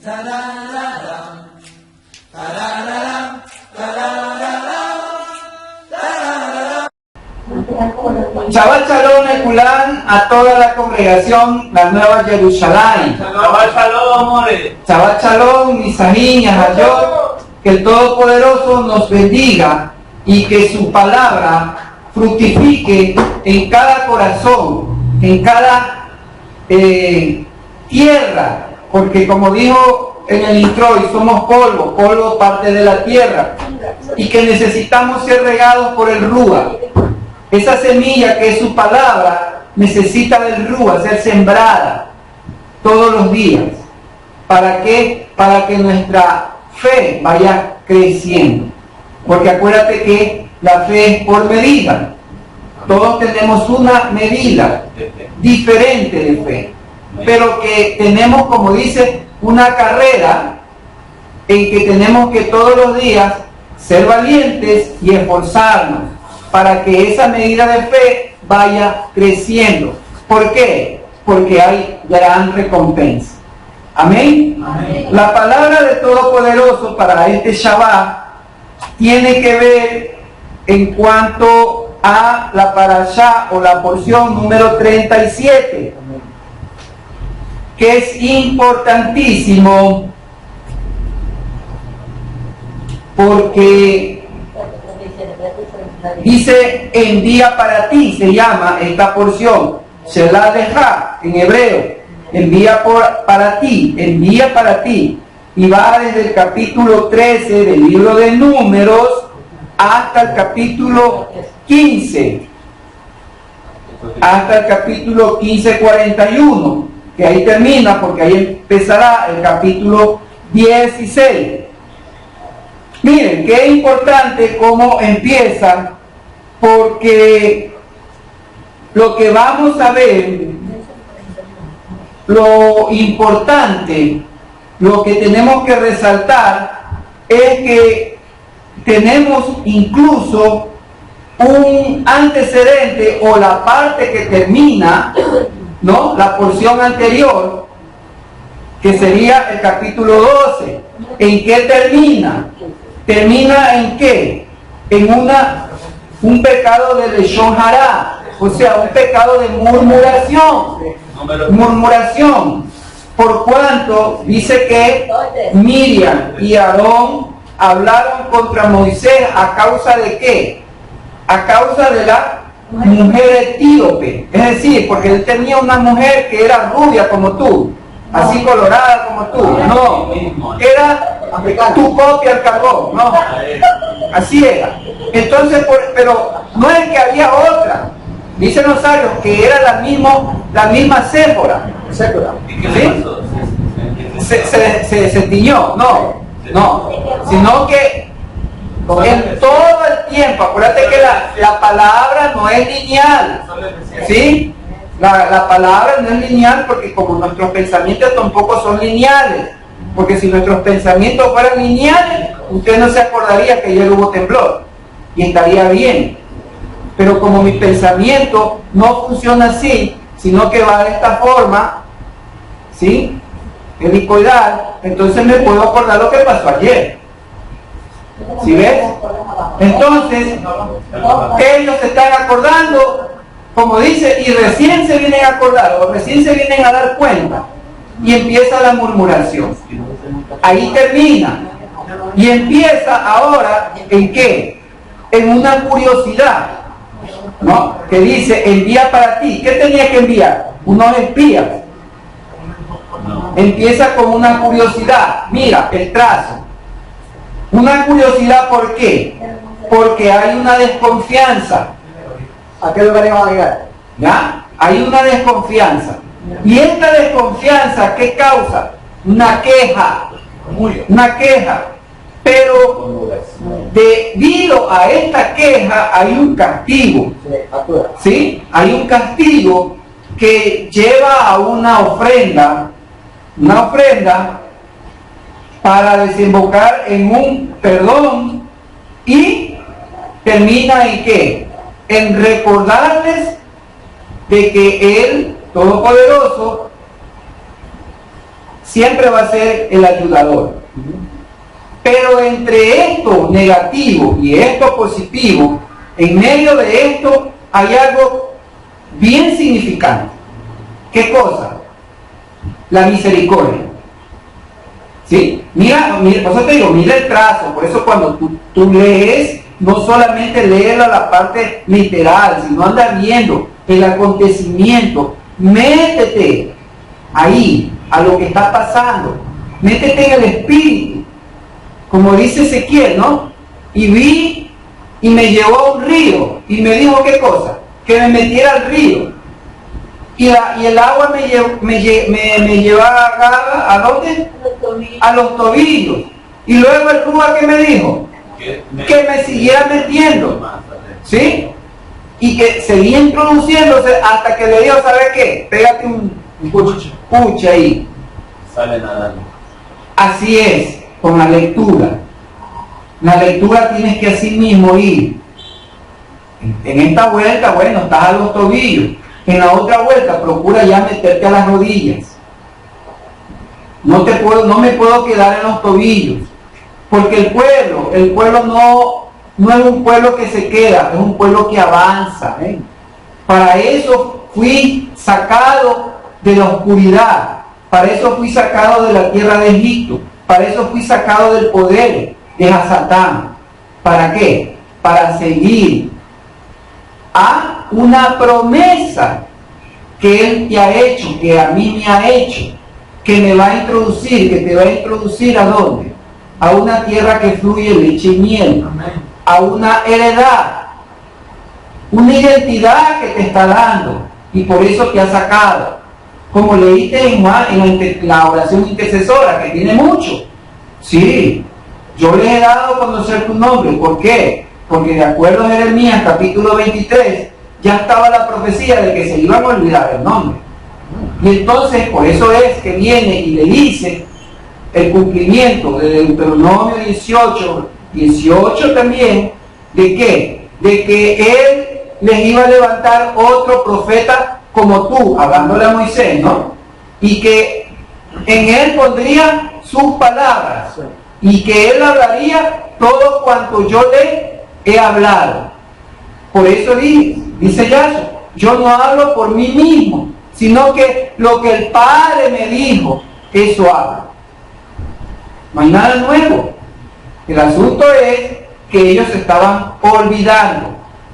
Shabbat Shalom Ekulán a toda la congregación La Nueva Jerusalén. Shabbat Shalom, more. Shabbat Shalom, Misajín y Ahayot. Que el Todopoderoso nos bendiga y que su palabra fructifique en cada corazón, en cada tierra, porque como dijo en el introit, somos polvo, polvo parte de la tierra, y que necesitamos ser regados por el Rúa. Esa semilla que es su palabra necesita del Rúa, ser sembrada todos los días. ¿Para qué? Para que nuestra fe vaya creciendo. Porque acuérdate que la fe es por medida. Todos tenemos una medida diferente de fe, pero que tenemos, como dice, una carrera en que tenemos que todos los días ser valientes y esforzarnos para que esa medida de fe vaya creciendo. ¿Por qué? Porque hay gran recompensa. Amén. Amén. La palabra de Todopoderoso para este Shabbat tiene que ver en cuanto a la parashá o la porción número 37, que es importantísimo porque dice envía para ti, se llama esta porción, Shelah Leja en hebreo, envía para ti, envía para ti, y va desde el capítulo 13 del libro de Números hasta el capítulo 15, hasta el capítulo 15:41, que ahí termina, porque ahí empezará el capítulo 16. Miren, qué importante cómo empieza, porque lo que vamos a ver, lo importante, lo que tenemos que resaltar es que tenemos incluso un antecedente o la parte que termina, ¿no? La porción anterior, que sería el capítulo 12. ¿En qué termina? ¿Termina en qué? En un pecado de leshon hará, o sea, un pecado de murmuración. Murmuración. Por cuanto dice que Miriam y Aarón hablaron contra Moisés a causa de qué? A causa de la mujer etíope. Es decir, porque él tenía una mujer que era rubia como tú, así colorada como tú. No, era tu copia al carbón, no. Así era. Entonces, pero no es que había otra. Dice Rosario que era la misma Séfora. ¿Sí? Se tiñó, no, sino que en todo el tiempo, acuérdate que la palabra no es lineal, ¿sí? La palabra no es lineal porque como nuestros pensamientos tampoco son lineales, porque si nuestros pensamientos fueran lineales, usted no se acordaría que ayer hubo temblor y estaría bien. Pero como mi pensamiento no funciona así, sino que va de esta forma, ¿sí? Helicoidal, entonces me puedo acordar lo que pasó ayer. ¿Sí ves? Entonces, ellos se están acordando, como dice, y recién se vienen a acordar, o recién se vienen a dar cuenta, y empieza la murmuración. Ahí termina. Y empieza ahora, ¿en qué? En una curiosidad, ¿no? Que dice, envía para ti. ¿Qué tenía que enviar? Unos espías. Empieza con una curiosidad. Mira, el trazo. Una curiosidad, ¿por qué? Porque hay una desconfianza. ¿A qué lugar vamos a llegar? ¿Ya? Hay una desconfianza. Y esta desconfianza, ¿qué causa? Una queja. Una queja. Pero debido a esta queja hay un castigo. ¿Sí? Hay un castigo que lleva a una ofrenda para desembocar en un perdón y termina en ¿qué? En recordarles de que Él, Todopoderoso, siempre va a ser el ayudador. Pero entre esto negativo y esto positivo, en medio de esto hay algo bien significante. ¿Qué cosa? La misericordia. ¿Sí? Mira, por eso te digo, mira el trazo. Por eso cuando tú lees, no solamente leerlo a la parte literal, sino andar viendo el acontecimiento. Métete ahí, a lo que está pasando. Métete en el espíritu. Como dice Ezequiel, ¿no? Y vi y me llevó a un río. Y me dijo, ¿qué cosa? Que me metiera al río. Y el agua me llevaba ¿a dónde? A los tobillos. Y luego el Rúa, ¿qué me dijo? Que me siguiera metiendo. ¿Sí? Y que seguía introduciéndose hasta que le dijo, ¿sabes qué? Pégate un puche ahí. Sale nadando. Así es con la lectura. La lectura tienes que así mismo ir. En esta vuelta, bueno, estás a los tobillos. En la otra vuelta, procura ya meterte a las rodillas. No me puedo quedar en los tobillos. Porque el pueblo no es un pueblo que se queda, es un pueblo que avanza. Para eso fui sacado de la oscuridad. Para eso fui sacado de la tierra de Egipto. Para eso fui sacado del poder de Satán. ¿Para qué? Para seguir a una promesa que Él te ha hecho, que a mí me ha hecho, que me va a introducir, que te va a introducir ¿a dónde? A una tierra que fluye leche y miel. Amén. A una heredad, una identidad que te está dando, y por eso te ha sacado. Como leíste en Juan, en la oración intercesora, que tiene mucho. Sí, yo les he dado a conocer tu nombre. ¿Por qué? Porque de acuerdo a Jeremías capítulo 23, ya estaba la profecía de que se iban a olvidar el nombre. Y entonces, por eso es que viene y le dice el cumplimiento de Deuteronomio 18 también, ¿de qué? De que Él les iba a levantar otro profeta como tú, hablándole a Moisés, ¿no? Y que en Él pondría sus palabras, y que Él hablaría todo cuanto yo le he hablado. Por eso dice Yahshua, yo no hablo por mí mismo, sino que lo que el Padre me dijo, eso hablo. No hay nada nuevo. El asunto es que ellos se estaban olvidando.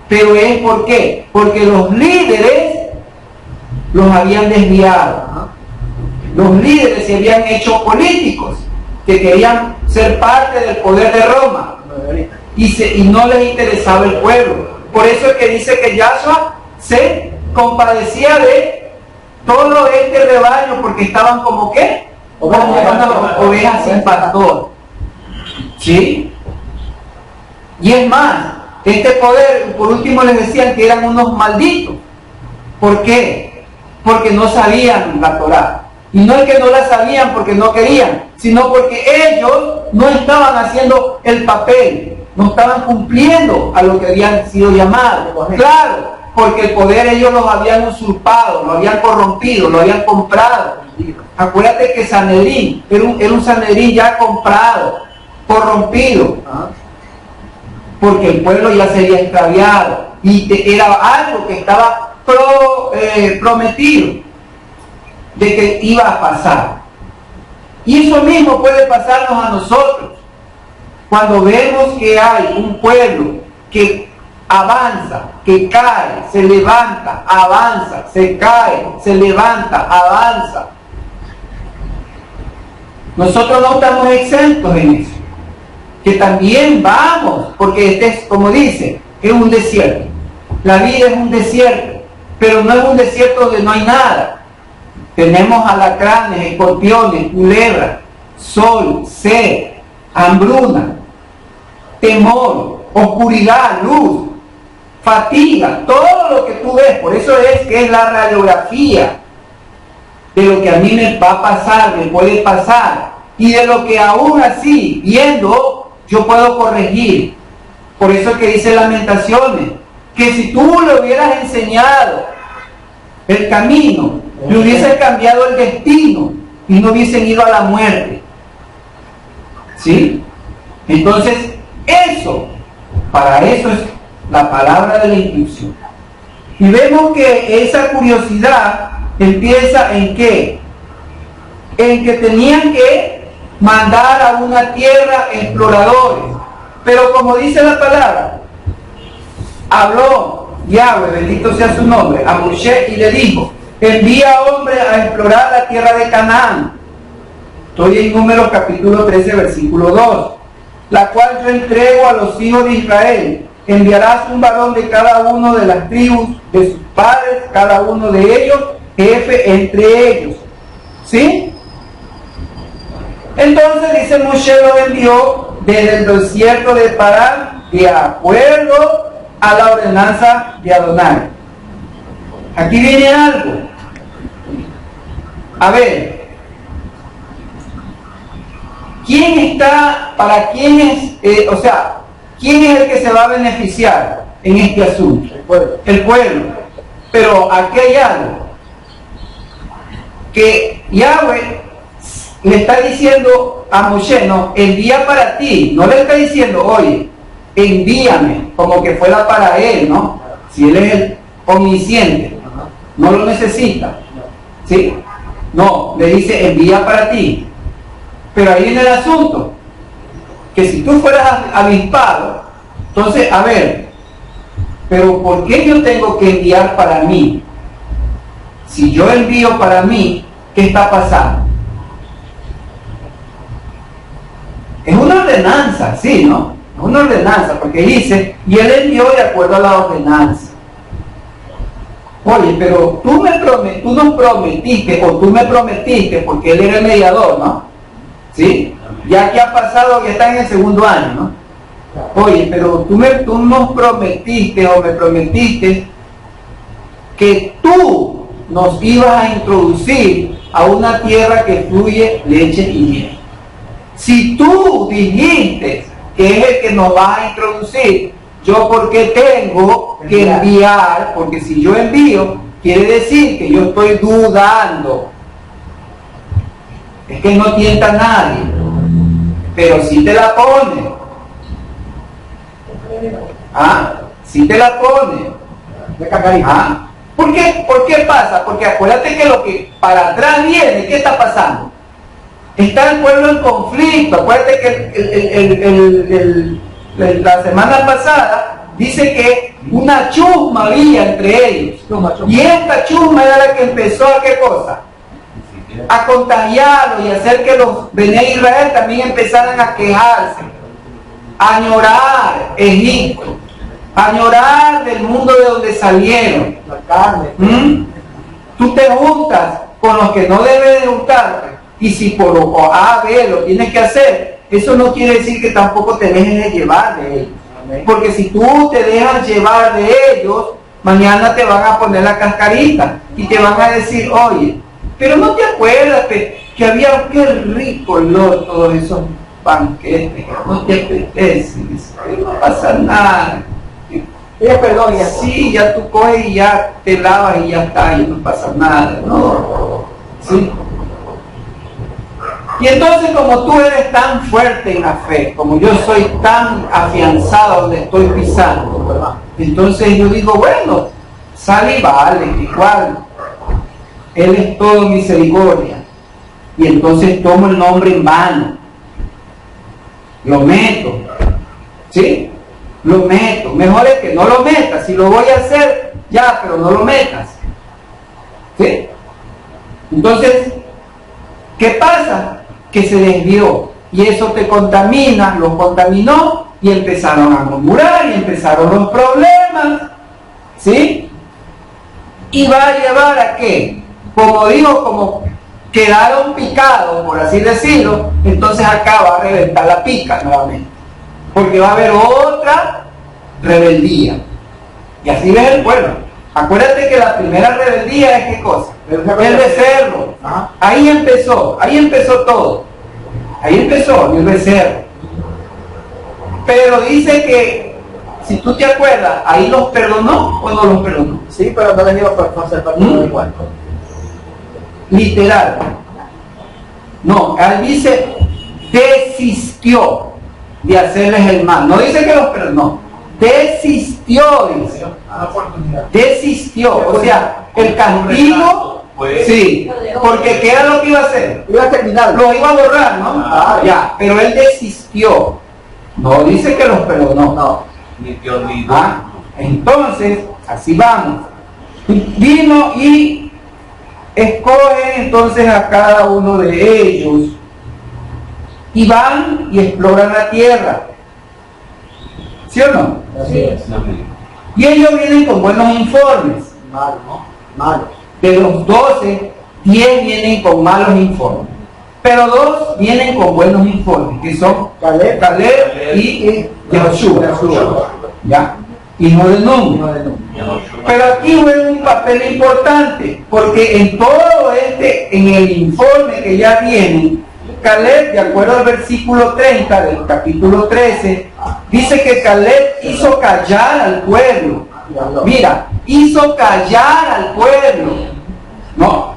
Pero es ¿por qué? Porque los líderes los habían desviado. Los líderes se habían hecho políticos, que querían ser parte del poder de Roma. Y no les interesaba el pueblo. Por eso es que dice que Yahshua se compadecía de todo este rebaño, porque estaban como ¿qué? Ovejas sin pastor. ¿Sí? Y es más, este poder, por último les decían que eran unos malditos. ¿Por qué? Porque no sabían la Torá. Y no es que no la sabían porque no querían, sino porque ellos no estaban haciendo el papel, no estaban cumpliendo a lo que habían sido llamados. Claro, porque el poder ellos los habían usurpado, lo habían corrompido, lo habían comprado. Acuérdate que Sanedrín era un Sanedrín ya comprado, corrompido, porque el pueblo ya se había extraviado y era algo que estaba prometido de que iba a pasar. Y eso mismo puede pasarnos a nosotros cuando vemos que hay un pueblo que avanza, que cae, se levanta, avanza, se cae, se levanta, avanza. Nosotros no estamos exentos en eso, que también vamos, porque este es, como dice, es un desierto. La vida es un desierto, pero no es un desierto donde no hay nada. Tenemos alacranes, escorpiones, culebras, sol, sed, hambruna, temor, oscuridad, luz, fatiga, todo lo que tú ves. Por eso es que es la radiografía de lo que a mí me va a pasar, me puede pasar, y de lo que aún así, viendo, yo puedo corregir. Por eso es que dice Lamentaciones, que si tú le hubieras enseñado el camino, le hubieses cambiado el destino, y no hubiesen ido a la muerte. ¿Sí? Entonces, para eso es la palabra de la instrucción. Y vemos que esa curiosidad empieza ¿en qué? En que tenían que mandar a una tierra exploradores. Pero como dice la palabra, habló Yahweh, bendito sea su nombre, a Moshe y le dijo: envía hombres a explorar la tierra de Canaán. Estoy en Números capítulo 13, versículo 2. La cual yo entrego a los hijos de Israel. Enviarás un varón de cada uno de las tribus de sus padres, cada uno de ellos, jefe entre ellos. ¿Sí? Entonces dice: Moshe lo envió desde el desierto de Parán, de acuerdo a la ordenanza de Adonai. Aquí viene algo. A ver, para quién es, quién es el que se va a beneficiar en este asunto? El pueblo. Pero aquí hay algo. Que Yahweh le está diciendo a Moshe: no, envía para ti. No le está diciendo: oye, envíame, como que fuera para él, ¿no? Si él es el omnisciente, no lo necesita. ¿Sí? No, le dice: envía para ti. Pero ahí viene el asunto, que si tú fueras avispado, entonces, a ver, pero ¿por qué yo tengo que enviar para mí? Si yo envío para mí, ¿qué está pasando? Es una ordenanza, sí, ¿no? Es una ordenanza, porque dice: y él envió de acuerdo a la ordenanza. Oye, pero tú nos prometiste, o tú me prometiste, porque él era el mediador, ¿no? ¿Sí? Ya que ha pasado, ya está en el segundo año, ¿no? Oye, pero tú nos prometiste, o me prometiste, que tú nos ibas a introducir a una tierra que fluye leche y miel. Si tú dijiste que es el que nos va a introducir, yo ¿por qué tengo que enviar? Porque si yo envío, quiere decir que yo estoy dudando. Es que no tienta a nadie, pero si te la pone. Si te la pone. ¿Por qué pasa? Porque acuérdate que lo que para atrás viene, ¿qué está pasando? Está el pueblo en conflicto. Acuérdate que la semana pasada dice que una chusma había entre ellos. Y esta chusma era la que empezó a ¿qué cosa? A contagiarlo y hacer que los Bené Israel también empezaran a quejarse, a añorar Egipto, a añorar del mundo de donde salieron. La carne. Tú te juntas con los que no debes de juntarte, y si por A, B lo tienes que hacer, eso no quiere decir que tampoco te dejes de llevar de ellos. Porque si tú te dejas llevar de ellos, mañana te van a poner la cascarita y te van a decir: oye, pero no te acuerdas que había, qué rico olor todos esos banquetes, no te apetece, no pasa nada. Ella perdón, ya. Sí, ya tú coges y ya te lavas y ya está, y no pasa nada, ¿no? ¿Sí? Y entonces, como tú eres tan fuerte en la fe, como yo soy tan afianzado donde estoy pisando, ¿verdad? Entonces yo digo: bueno, sale y vale, igual. Él es todo misericordia. Y entonces tomo el nombre en vano. Lo meto. ¿Sí? Lo meto. Mejor es que no lo metas. Si lo voy a hacer, ya, pero no lo metas. ¿Sí? Entonces, ¿qué pasa? Que se desvió. Y eso te contamina, los contaminó, y empezaron a murmurar, y empezaron los problemas. ¿Sí? Y va a llevar a qué? Como digo, como quedaron picados, por así decirlo, entonces acá va a reventar la pica nuevamente. Porque va a haber otra rebeldía. Y así ves el pueblo. Acuérdate que la primera rebeldía es ¿qué cosa? El becerro. Ahí empezó todo. Ahí empezó el becerro. Pero dice que, si tú te acuerdas, ahí los perdonó o no los perdonó. Sí, pero no les iba a hacer parte igual. Literal. No, él dice, desistió de hacerles el mal. No dice que los perdonó, desistió, dice. Desistió, o sea, el castigo, sí, porque ¿qué era lo que iba a hacer? Iba a terminar. Lo iba a borrar, ¿no? Ya, pero él desistió. No dice que los perdonó. No. Ni te olvido. Entonces, así vamos. Vino y escoge entonces a cada uno de ellos y van y exploran la tierra. ¿Sí o no? Así es. Y ellos vienen con buenos informes. Malo, ¿no? Malo. De los 12, 10 vienen con malos informes. Pero 2 vienen con buenos informes, que son Caleb y Joshua. ¿Ya? Hijo de Nun. Pero aquí juega un papel importante, porque en todo en el informe que ya viene, Caleb, de acuerdo al versículo 30 del capítulo 13, dice que Caleb hizo callar al pueblo. Mira, hizo callar al pueblo. ¿No?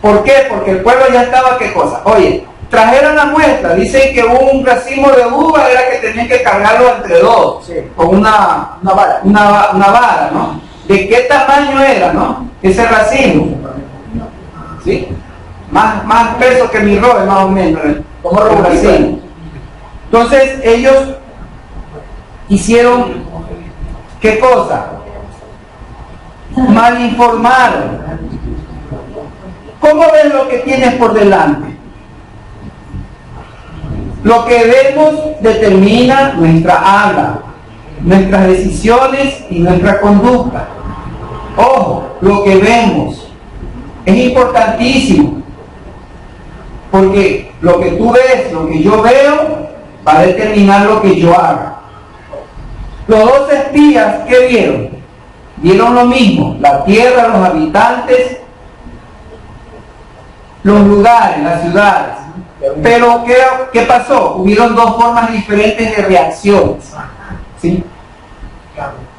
¿Por qué? Porque el pueblo ya estaba, ¿qué cosa? Oye, trajeron la muestra, dicen que un racimo de uva era que tenían que cargarlo entre dos, sí, con una vara, ¿no? ¿De qué tamaño era, no? Ese racimo, ¿sí? Más peso que mi robe, más o menos, como un racimo. Entonces ellos hicieron, ¿qué cosa? Mal informaron. ¿Cómo ves lo que tienes por delante? Lo que vemos determina nuestra habla, nuestras decisiones y nuestra conducta. Ojo, lo que vemos es importantísimo, porque lo que tú ves, lo que yo veo, va a determinar lo que yo haga. Los 2 espías, ¿qué vieron? Vieron lo mismo, la tierra, los habitantes, los lugares, las ciudades. Pero ¿qué pasó? Hubieron 2 formas diferentes de reacciones. ¿Sí?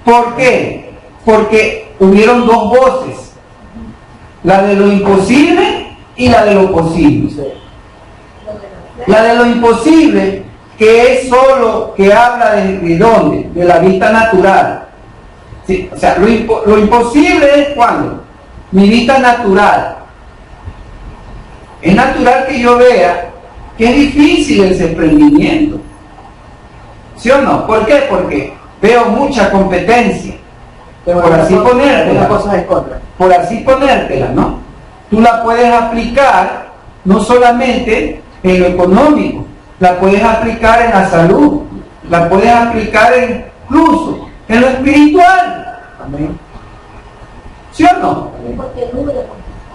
¿Por qué? Porque hubieron 2 voces, la de lo imposible y la de lo posible. La de lo imposible, que es solo que habla de dónde, de la vista natural. ¿Sí? O sea, lo imposible es cuando mi vista natural. Es natural que yo vea que es difícil el desprendimiento. ¿Sí o no? ¿Por qué? Porque veo mucha competencia. Pero por así ponértela. una cosa es contra. Por así ponértela, ¿no? Tú la puedes aplicar no solamente en lo económico, la puedes aplicar en la salud, la puedes aplicar incluso en lo espiritual. Amén. ¿Sí o no?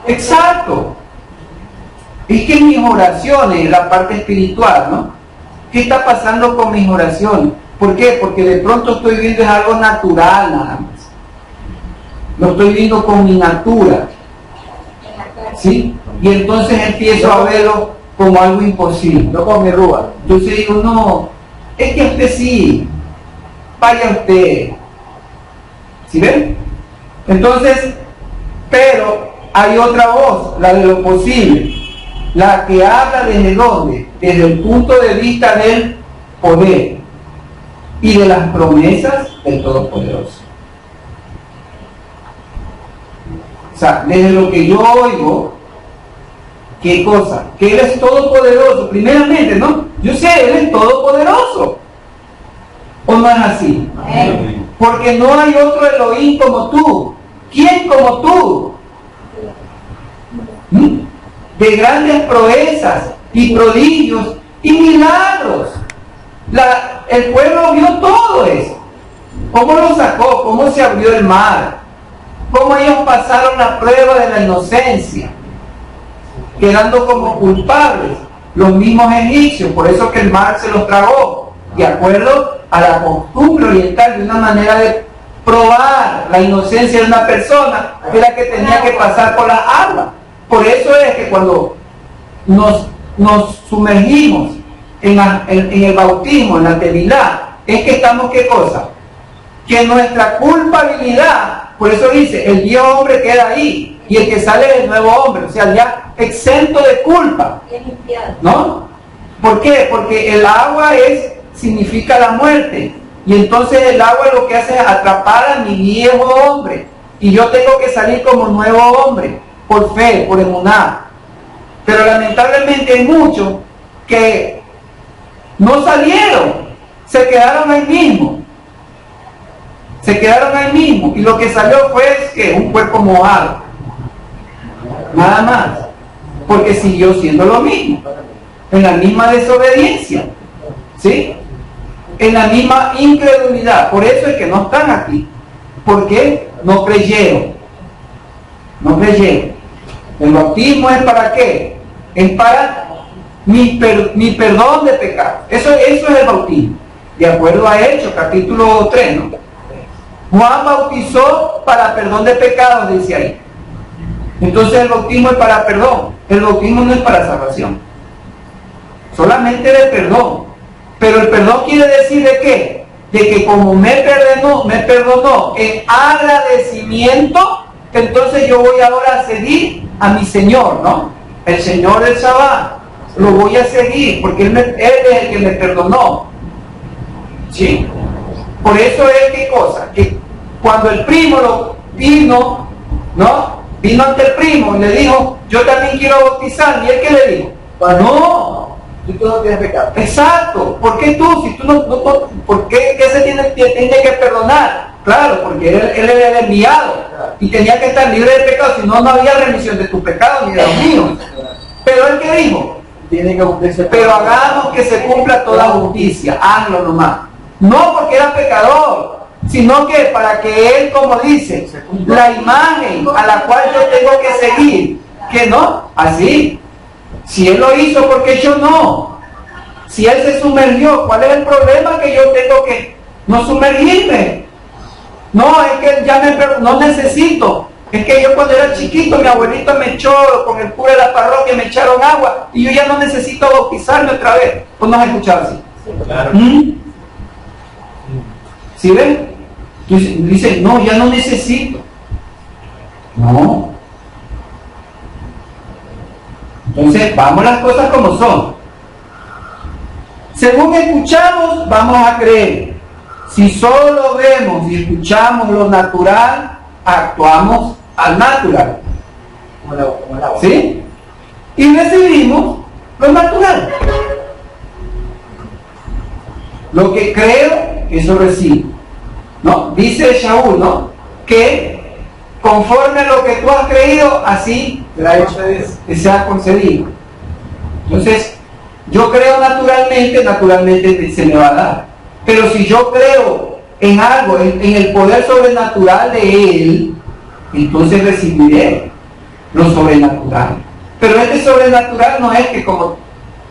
Exacto. Es que mis oraciones, la parte espiritual, ¿no? ¿Qué está pasando con mis oraciones? ¿Por qué? Porque de pronto estoy viendo es algo natural nada más. Lo estoy viendo con mi natura. ¿Sí? Y entonces empiezo a verlo como algo imposible. No con mi rúa. Entonces digo, no, es que usted sí, vaya usted. ¿Sí ven? Entonces, pero hay otra voz, la de lo posible. La que habla desde dónde, desde el punto de vista del poder y de las promesas del Todopoderoso. O sea, desde lo que yo oigo, ¿qué cosa? Que Él es todopoderoso, primeramente, ¿no? Yo sé, Él es todopoderoso. ¿O no es así? Porque no hay otro Elohim como tú. ¿Quién como tú? De grandes proezas y prodigios y milagros. El pueblo vio todo eso. ¿Cómo lo sacó? ¿Cómo se abrió el mar? ¿Cómo ellos pasaron la prueba de la inocencia? Quedando como culpables los mismos egipcios. Por eso que el mar se los tragó. De acuerdo a la costumbre oriental, de una manera de probar la inocencia de una persona, era que tenía que pasar por las aguas. Por eso es que cuando nos sumergimos en el bautismo, en la tevilá, es que estamos, ¿qué cosa? Que nuestra culpabilidad, por eso dice, el viejo hombre queda ahí, y el que sale es el nuevo hombre, o sea, ya exento de culpa, ¿no? ¿Por qué? Porque el agua significa la muerte. Y entonces el agua lo que hace es atrapar a mi viejo hombre. Y yo tengo que salir como nuevo hombre, por fe, por emuná. Pero lamentablemente hay muchos que no salieron, se quedaron ahí mismo. Se quedaron ahí mismo. Y lo que salió fue que un cuerpo mojado. Nada más. Porque siguió siendo lo mismo. En la misma desobediencia. ¿Sí? En la misma incredulidad. Por eso es que no están aquí. ¿Por qué? No creyeron. No creyeron. El bautismo es para qué? Es para mi perdón de pecado. Eso es el bautismo. De acuerdo a Hechos, capítulo 3, ¿no? Juan bautizó para perdón de pecados, dice ahí. Entonces el bautismo es para perdón. El bautismo no es para salvación. Solamente de perdón. Pero el perdón quiere decir de qué? De que como me perdonó en agradecimiento, entonces yo voy ahora a seguir a mi Señor, ¿no? El Señor del Shabbat. Lo voy a seguir porque Él es el que me perdonó. Sí. Por eso es ¿qué cosa? Que cuando el primo vino, ¿no? Vino ante el primo y le dijo, yo también quiero bautizar. ¿Y él qué le dijo? No. Si tú no tienes pecado. Exacto. ¿Por qué tú? Si tú no ¿por qué se tiene que perdonar? Claro, porque él era el enviado y tenía que estar libre de pecado, si no, no había remisión de tus pecados ni de los míos. Pero él qué dijo? Tiene que cumplirse. Pero hagamos que se cumpla toda justicia. Hazlo nomás. No porque era pecador, sino que para que él, como dice, la imagen a la cual yo tengo que seguir, que no, así. Si él lo hizo, ¿por qué yo no? Si él se sumergió, ¿cuál es el problema que yo tengo que no sumergirme? No, es que ya no necesito. Es que yo cuando era chiquito, mi abuelito me echó, con el cura de la parroquia me echaron agua, y yo ya no necesito bautizarme otra vez. ¿Pues no has escuchado así? Claro. ¿Sí ven? Dice, no, ya no necesito. No. Entonces, vamos las cosas como son. Según escuchamos, vamos a creer. Si solo vemos y escuchamos lo natural, actuamos al natural. Como el agua. ¿Sí? Y recibimos lo natural. Lo que creo, eso recibo. ¿No? Dice Shaul, ¿no? Que conforme a lo que tú has creído, así te sea concedido. Entonces, yo creo naturalmente se me va a dar. Pero si yo creo en algo, en el poder sobrenatural de Él, entonces recibiré lo sobrenatural. Pero este sobrenatural no es que como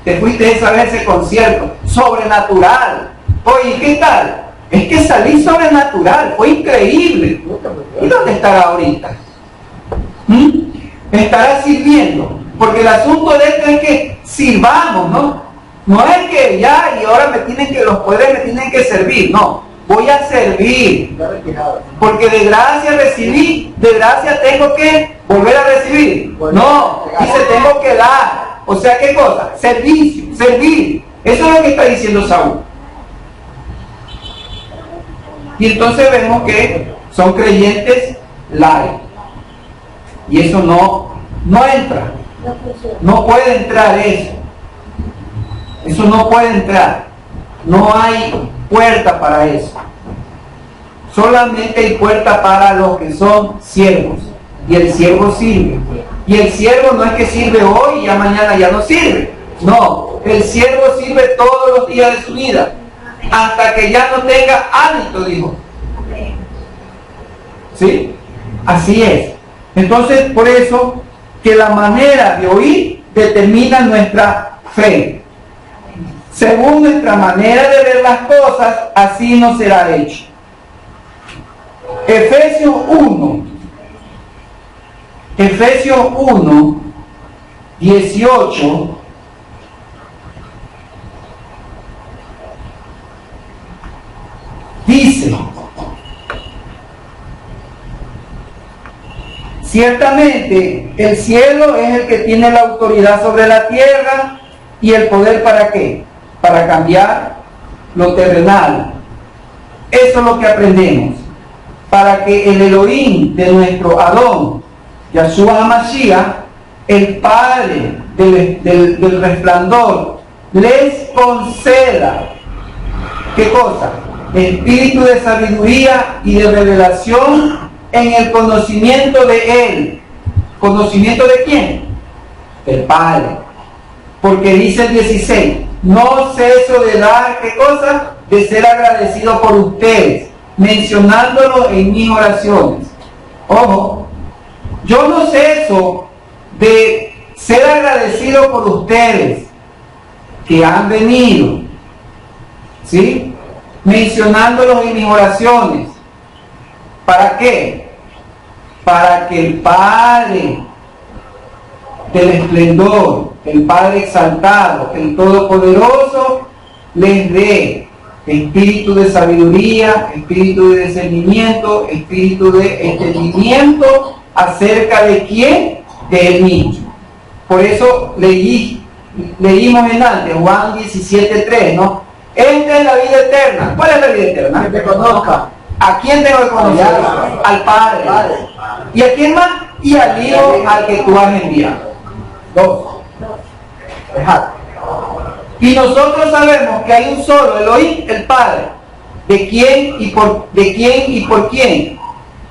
te fuiste esa vez a ese concierto, sobrenatural. Oye, ¿qué tal? Es que salí sobrenatural, fue increíble. ¿Y dónde estará ahorita? Estará sirviendo. Porque el asunto de esto es que sirvamos, ¿no? No es que ya y ahora los poderes me tienen que servir, no. Voy a servir. Porque de gracia recibí, de gracia tengo que volver a recibir. No, dice tengo que dar. O sea, ¿qué cosa? Servicio, servir. Eso es lo que está diciendo Saúl. Y entonces vemos que son creyentes light. Y eso no entra. No puede entrar eso. Eso no puede entrar. No hay puerta para eso. Solamente hay puerta para los que son siervos. Y el siervo sirve. Y el siervo no es que sirve hoy y ya mañana ya no sirve. No, el siervo sirve todos los días de su vida. Hasta que ya no tenga hálito, dijo. ¿Sí? Así es. Entonces, por eso que la manera de oír determina nuestra fe. Según nuestra manera de ver las cosas, así nos será hecho. Efesios 1, 18. Dice: Ciertamente, el cielo es el que tiene la autoridad sobre la tierra y el poder ¿para qué? Para cambiar lo terrenal. Eso es lo que aprendemos. Para que el Elohim de nuestro Adón, Yahshua HaMashiach, el Padre del resplandor, les conceda, ¿qué cosa? Espíritu de sabiduría y de revelación en el conocimiento de Él. ¿Conocimiento de quién? Del Padre. Porque dice el 16, no ceso de dar, ¿qué cosa? De ser agradecido por ustedes, mencionándolo en mis oraciones. Ojo, yo no ceso de ser agradecido por ustedes que han venido, ¿sí? Mencionándolos en mis oraciones. ¿Para qué? Para que el Padre del esplendor, el Padre exaltado, el Todopoderoso, les dé espíritu de sabiduría, espíritu de discernimiento, espíritu de entendimiento acerca de quién, de Él mismo. Por eso leímos en antes, Juan 17:3, ¿no? Esta es la vida eterna. ¿Cuál es la vida eterna? Que te conozca. ¿A quién tengo que conocer? Al Padre. ¿Y a quién más? Y al Hijo al que tú has enviado. 2. Dejad. Y nosotros sabemos que hay un solo Elohim, el Padre. ¿De quién y por quién?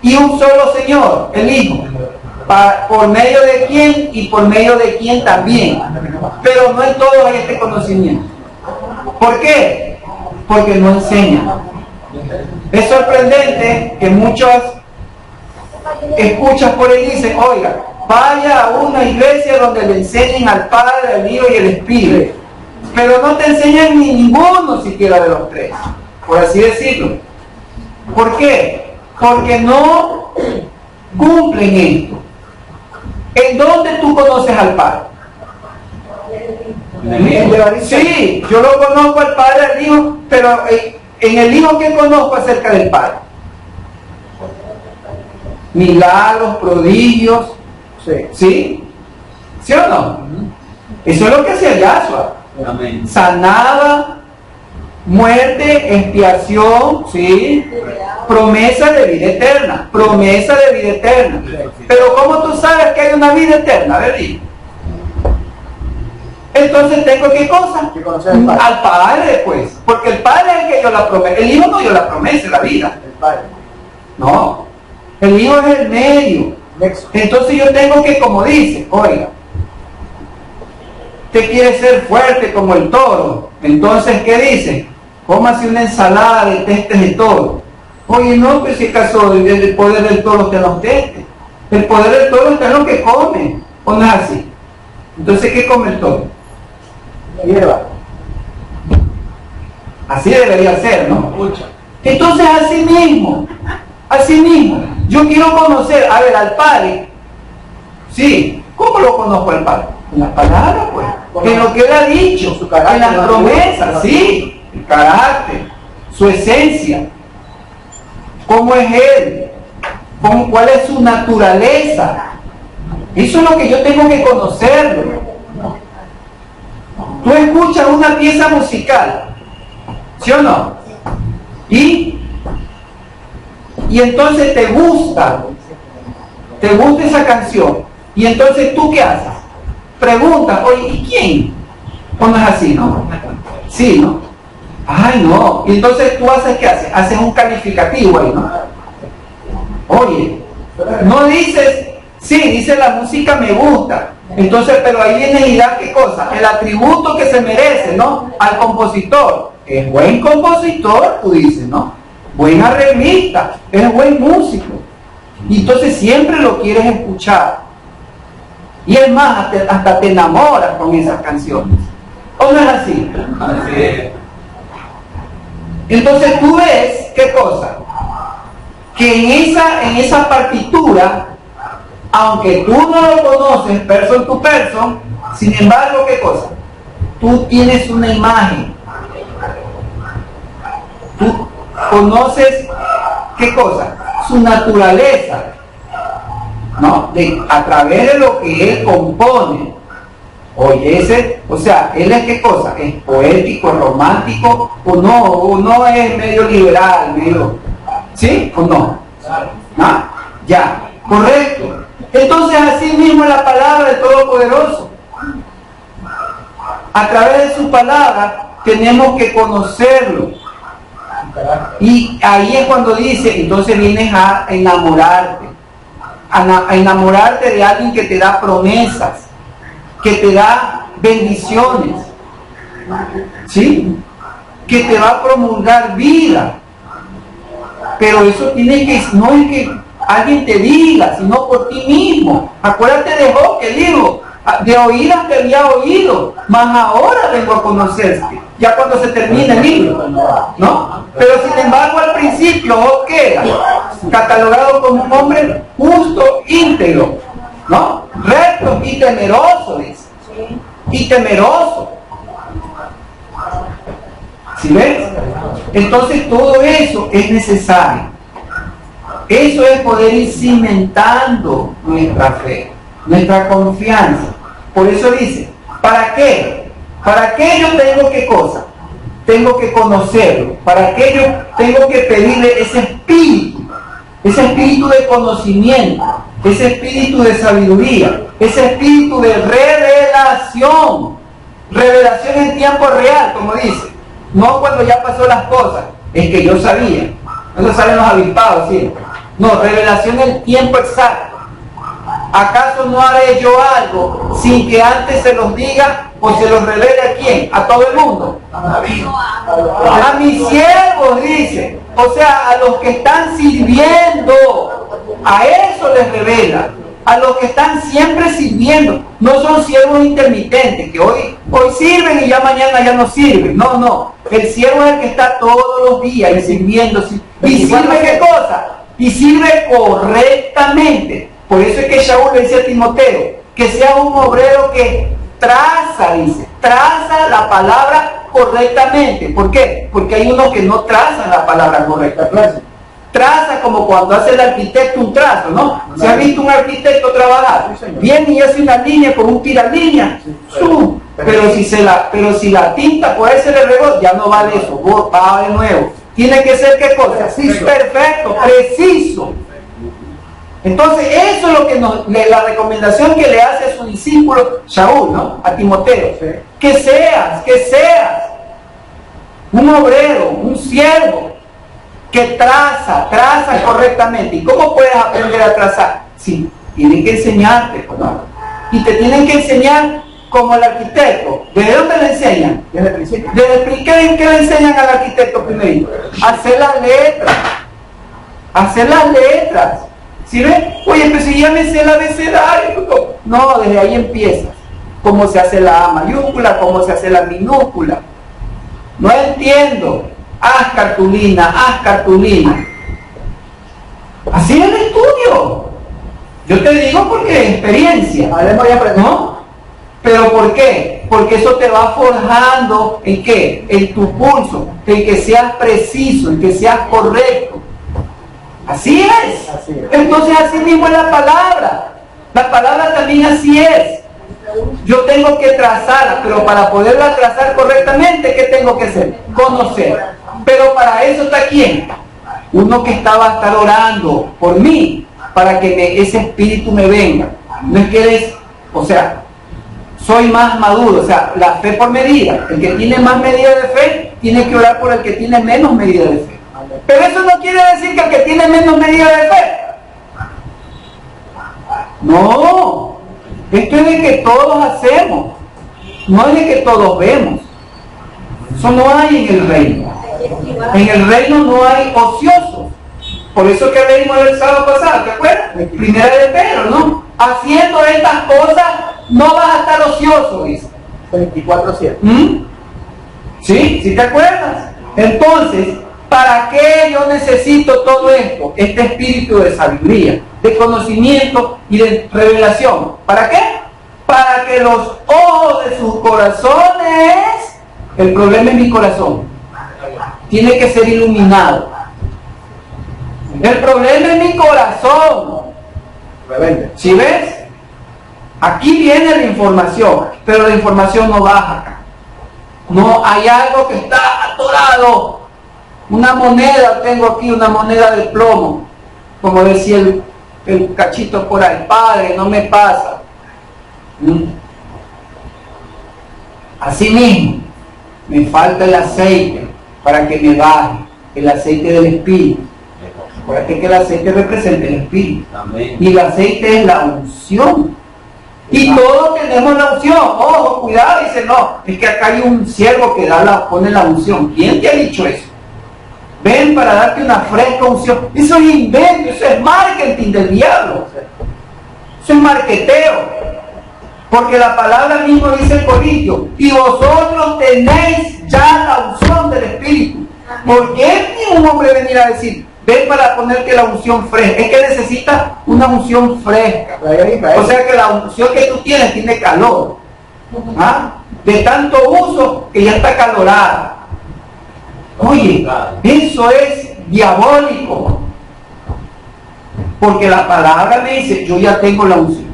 Y un solo Señor, el Hijo. ¿Por medio de quién y por medio de quién también? Pero no en todos hay este conocimiento. ¿Por qué? Porque no enseñan. Es sorprendente que muchos escuchas por ahí dicen, oiga, vaya a una iglesia donde le enseñen al Padre, al Hijo y al Espíritu, pero no te enseñan ni ninguno siquiera de los tres, por así decirlo. ¿Por qué? Porque no cumplen esto. ¿En dónde tú conoces al Padre? Sí, yo lo conozco al Padre, al Hijo, pero en el Hijo, ¿qué conozco acerca del Padre? Milagros, prodigios, ¿sí? ¿Sí o no? Eso es lo que hacía Yahshua. Amén. Sanaba, muerte, expiación, ¿sí? Promesa de vida eterna, promesa de vida eterna. Pero ¿cómo tú sabes que hay una vida eterna? A ver, dime. Entonces tengo ¿qué cosa? Que conocer al Padre. Al Padre, pues. Porque el Padre es el que dio la promesa. El Hijo no dio la promesa, la vida. El Padre. No. El Hijo es el medio. Nexo. Entonces yo tengo que, como dice, oiga, usted quiere ser fuerte como el toro. Entonces, ¿qué dice? Cómase una ensalada de testes de toro. Oye, no, pues si acaso el poder del toro está en los testes. El poder del toro está en lo que come. ¿O no es así? Entonces, ¿qué come el toro? Hierba. Así debería ser, ¿no? Mucho. Entonces, así mismo, yo quiero conocer, a ver, al Padre. Sí, ¿cómo lo conozco al Padre? En las palabras, pues. En lo que Él ha dicho, su carácter, en las promesas, sí. El carácter, su esencia. ¿Cómo es Él? ¿Cuál es su naturaleza? Eso es lo que yo tengo que conocerlo. Tú escuchas una pieza musical, ¿sí o no? Y entonces te gusta esa canción. Y entonces ¿tú qué haces? Preguntas, oye, ¿y quién? ¿O no es así, no? Sí, ¿no? Ay, no. Y entonces tú haces, ¿qué haces? Haces un calificativo ahí, ¿no? Oye, no dices, sí, dice la música me gusta. Entonces, pero ahí viene y da qué cosa, el atributo que se merece, ¿no? Al compositor. Es buen compositor, tú dices, ¿no? Buen arreglista, es buen músico. Y entonces siempre lo quieres escuchar. Y es más, hasta te enamoras con esas canciones. ¿O no es así? Así es. Entonces tú ves, ¿qué cosa? Que en esa partitura, aunque tú no lo conoces person to person, sin embargo, ¿qué cosa? Tú tienes una imagen. Tú conoces, ¿qué cosa? Su naturaleza. ¿no? A través de lo que él compone. Oye, o sea, él es qué cosa, es poético, romántico, o no es medio liberal, medio, ¿sí? ¿O no? ¿Ah? Ya, correcto. Entonces así mismo es la palabra del Todopoderoso. A través de su palabra tenemos que conocerlo. Y ahí es cuando dice, entonces vienes a enamorarte. A enamorarte de alguien que te da promesas, que te da bendiciones, ¿sí? Que te va a promulgar vida. Pero eso tiene que, no es que alguien te diga, sino por ti mismo. Acuérdate de Job, que dijo, de oídas te había oído, mas ahora vengo a conocerte. Ya cuando se termine el libro, ¿no? Pero sin embargo al principio Job queda catalogado como un hombre justo, íntegro, ¿no? Recto y temeroso, dice. Y temeroso. ¿Sí ves? Entonces todo eso es necesario. Eso es poder ir cimentando nuestra fe, nuestra confianza. Por eso dice, ¿para qué? ¿Para qué yo tengo qué cosa? Tengo que conocerlo. ¿Para qué yo tengo que pedirle ese espíritu de conocimiento, ese espíritu de sabiduría, ese espíritu de revelación? Revelación en tiempo real, como dice. No cuando ya pasó las cosas, es que yo sabía. Eso salen los avispados, ¿sí? No, revelación en tiempo exacto. ¿Acaso no haré yo algo sin que antes se los diga o se los revele a quién? ¿A todo el mundo? A mis siervos, dice. O sea, a los que están sirviendo. A eso les revela. A los que están siempre sirviendo. No son siervos intermitentes, que hoy sirven y ya mañana ya no sirven. No. El siervo es el que está todos los días y sirviendo. ¿Y sirve qué cosa? Y sirve correctamente. Por eso es que Shaul le dice a Timoteo, que sea un obrero que traza la palabra correctamente. ¿Por qué? Porque hay unos que no trazan la palabra correcta. Traza como cuando hace el arquitecto un trazo, ¿no? ¿Se ha visto un arquitecto trabajar? Viene y hace una línea con un tiralínea. Pero si la tinta por ahí se le regó, ya no vale eso, va de nuevo. Tiene que ser ¿qué cosa? Perfecto, preciso. Entonces eso es lo que la recomendación que le hace a su discípulo Shaul, ¿no? A Timoteo. Que seas un obrero, un siervo que traza correctamente. ¿Y cómo puedes aprender a trazar? Sí, tienen que enseñarte, ¿no? Y te tienen que enseñar como el arquitecto. ¿Desde dónde le enseñan? Desde el principio. ¿Qué le enseñan al arquitecto primero? Hacer las letras. ¿Sí ves? Oye, pero si ya me sé el abecedario. No, desde ahí empiezas. Cómo se hace la A mayúscula, cómo se hace la minúscula. No entiendo. Haz cartulina. Así es el estudio. Yo te digo porque experiencia. ¿No? ¿Pero por qué? Porque eso te va forjando ¿en qué? En tu pulso, en que seas preciso, en que seas correcto. Así es. Entonces así mismo es la palabra. La palabra también así es. Yo tengo que trazarla, pero para poderla trazar correctamente, ¿qué tengo que hacer? Conocer. Pero para eso está ¿quién? Uno que va a estar orando por mí, para que ese espíritu me venga. No es que eres, o sea, soy más maduro, o sea, la fe por medida. El que tiene más medida de fe, tiene que orar por el que tiene menos medida de fe. Pero eso no quiere decir que el que tiene menos medida de fe. No. Esto es de que todos hacemos. No es de que todos vemos. Eso no hay en el reino. En el reino no hay ociosos. Por eso que leímos el sábado pasado, ¿te acuerdas? Primera de Pedro, ¿no? Haciendo estas cosas no vas a estar ocioso, dice. 24/7. ¿Sí? ¿Sí te acuerdas? Entonces, ¿para qué yo necesito todo esto? Este espíritu de sabiduría, de conocimiento y de revelación. ¿Para qué? Para que los ojos de sus corazones, el problema es mi corazón, tiene que ser iluminado. El problema es mi corazón. Rebelde. ¿Sí ves? Aquí viene la información, pero la información no baja acá. No, hay algo que está atorado. Una moneda, tengo aquí una moneda de plomo. Como decía el cachito por ahí, Padre, no me pasa. Así mismo, me falta el aceite para que me baje, el aceite del Espíritu. Acuérdate que el aceite representa el Espíritu. Amén. Y el aceite es la unción. Y todos tenemos la unción. Ojo, cuidado, dice, no, es que acá hay un siervo que pone la unción. ¿Quién te ha dicho eso? Ven para darte una fresca unción. Eso es invento, eso es marketing del diablo. Eso es marketeo. Porque la palabra misma dice en Corintios, y vosotros tenéis ya la unción del Espíritu. ¿Por qué tiene un hombre venir a decir, ven para ponerte la unción fresca? Es que necesita una unción fresca. O sea que la unción que tú tienes tiene calor. ¿Ah? De tanto uso que ya está calorada. Oye, eso es diabólico. Porque la palabra me dice, yo ya tengo la unción.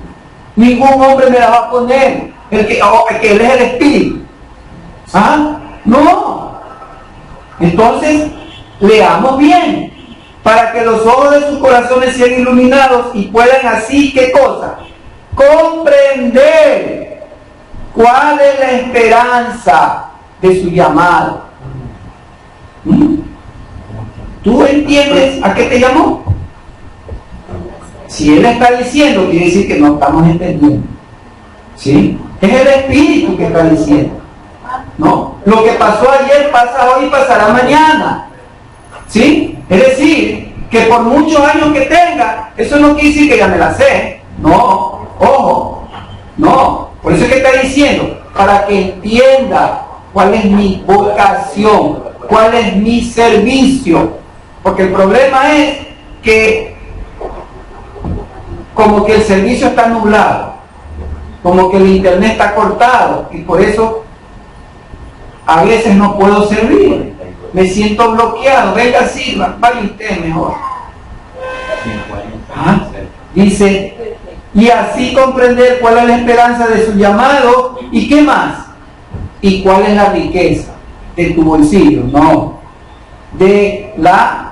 Ningún hombre me la va a poner. El que él es el Espíritu. ¿Ah? No. Entonces, leamos bien. Para que los ojos de sus corazones sean iluminados y puedan así, ¿qué cosa? Comprender cuál es la esperanza de su llamado. ¿Tú entiendes a qué te llamó? Si él está diciendo, quiere decir que no estamos entendiendo. ¿Sí? Es el Espíritu que está diciendo. No, lo que pasó ayer pasa hoy y pasará mañana. ¿Sí? Es decir, que por muchos años que tenga, eso no quiere decir que ya me la sé. No, ojo, no. Por eso es que está diciendo, para que entienda cuál es mi vocación, cuál es mi servicio. Porque el problema es que como que el servicio está nublado, como que el internet está cortado, y por eso a veces no puedo servir. Me siento bloqueado. Venga, sirva, vaya usted mejor. ¿Ah? Dice, y así comprender cuál es la esperanza de su llamado, y qué más, y cuál es la riqueza de tu bolsillo, no, de la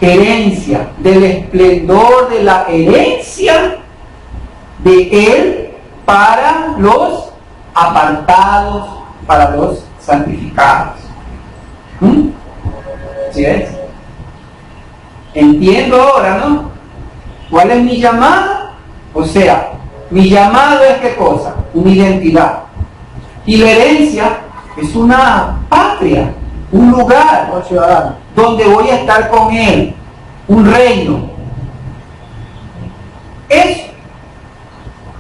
herencia, del esplendor de la herencia de él para los apartados, para los santificados. ¿Sí ves? Entiendo ahora, ¿no? ¿Cuál es mi llamado? O sea, mi llamado es ¿qué cosa? Una identidad. Y la herencia es una patria, un lugar donde voy a estar con él, un reino. Eso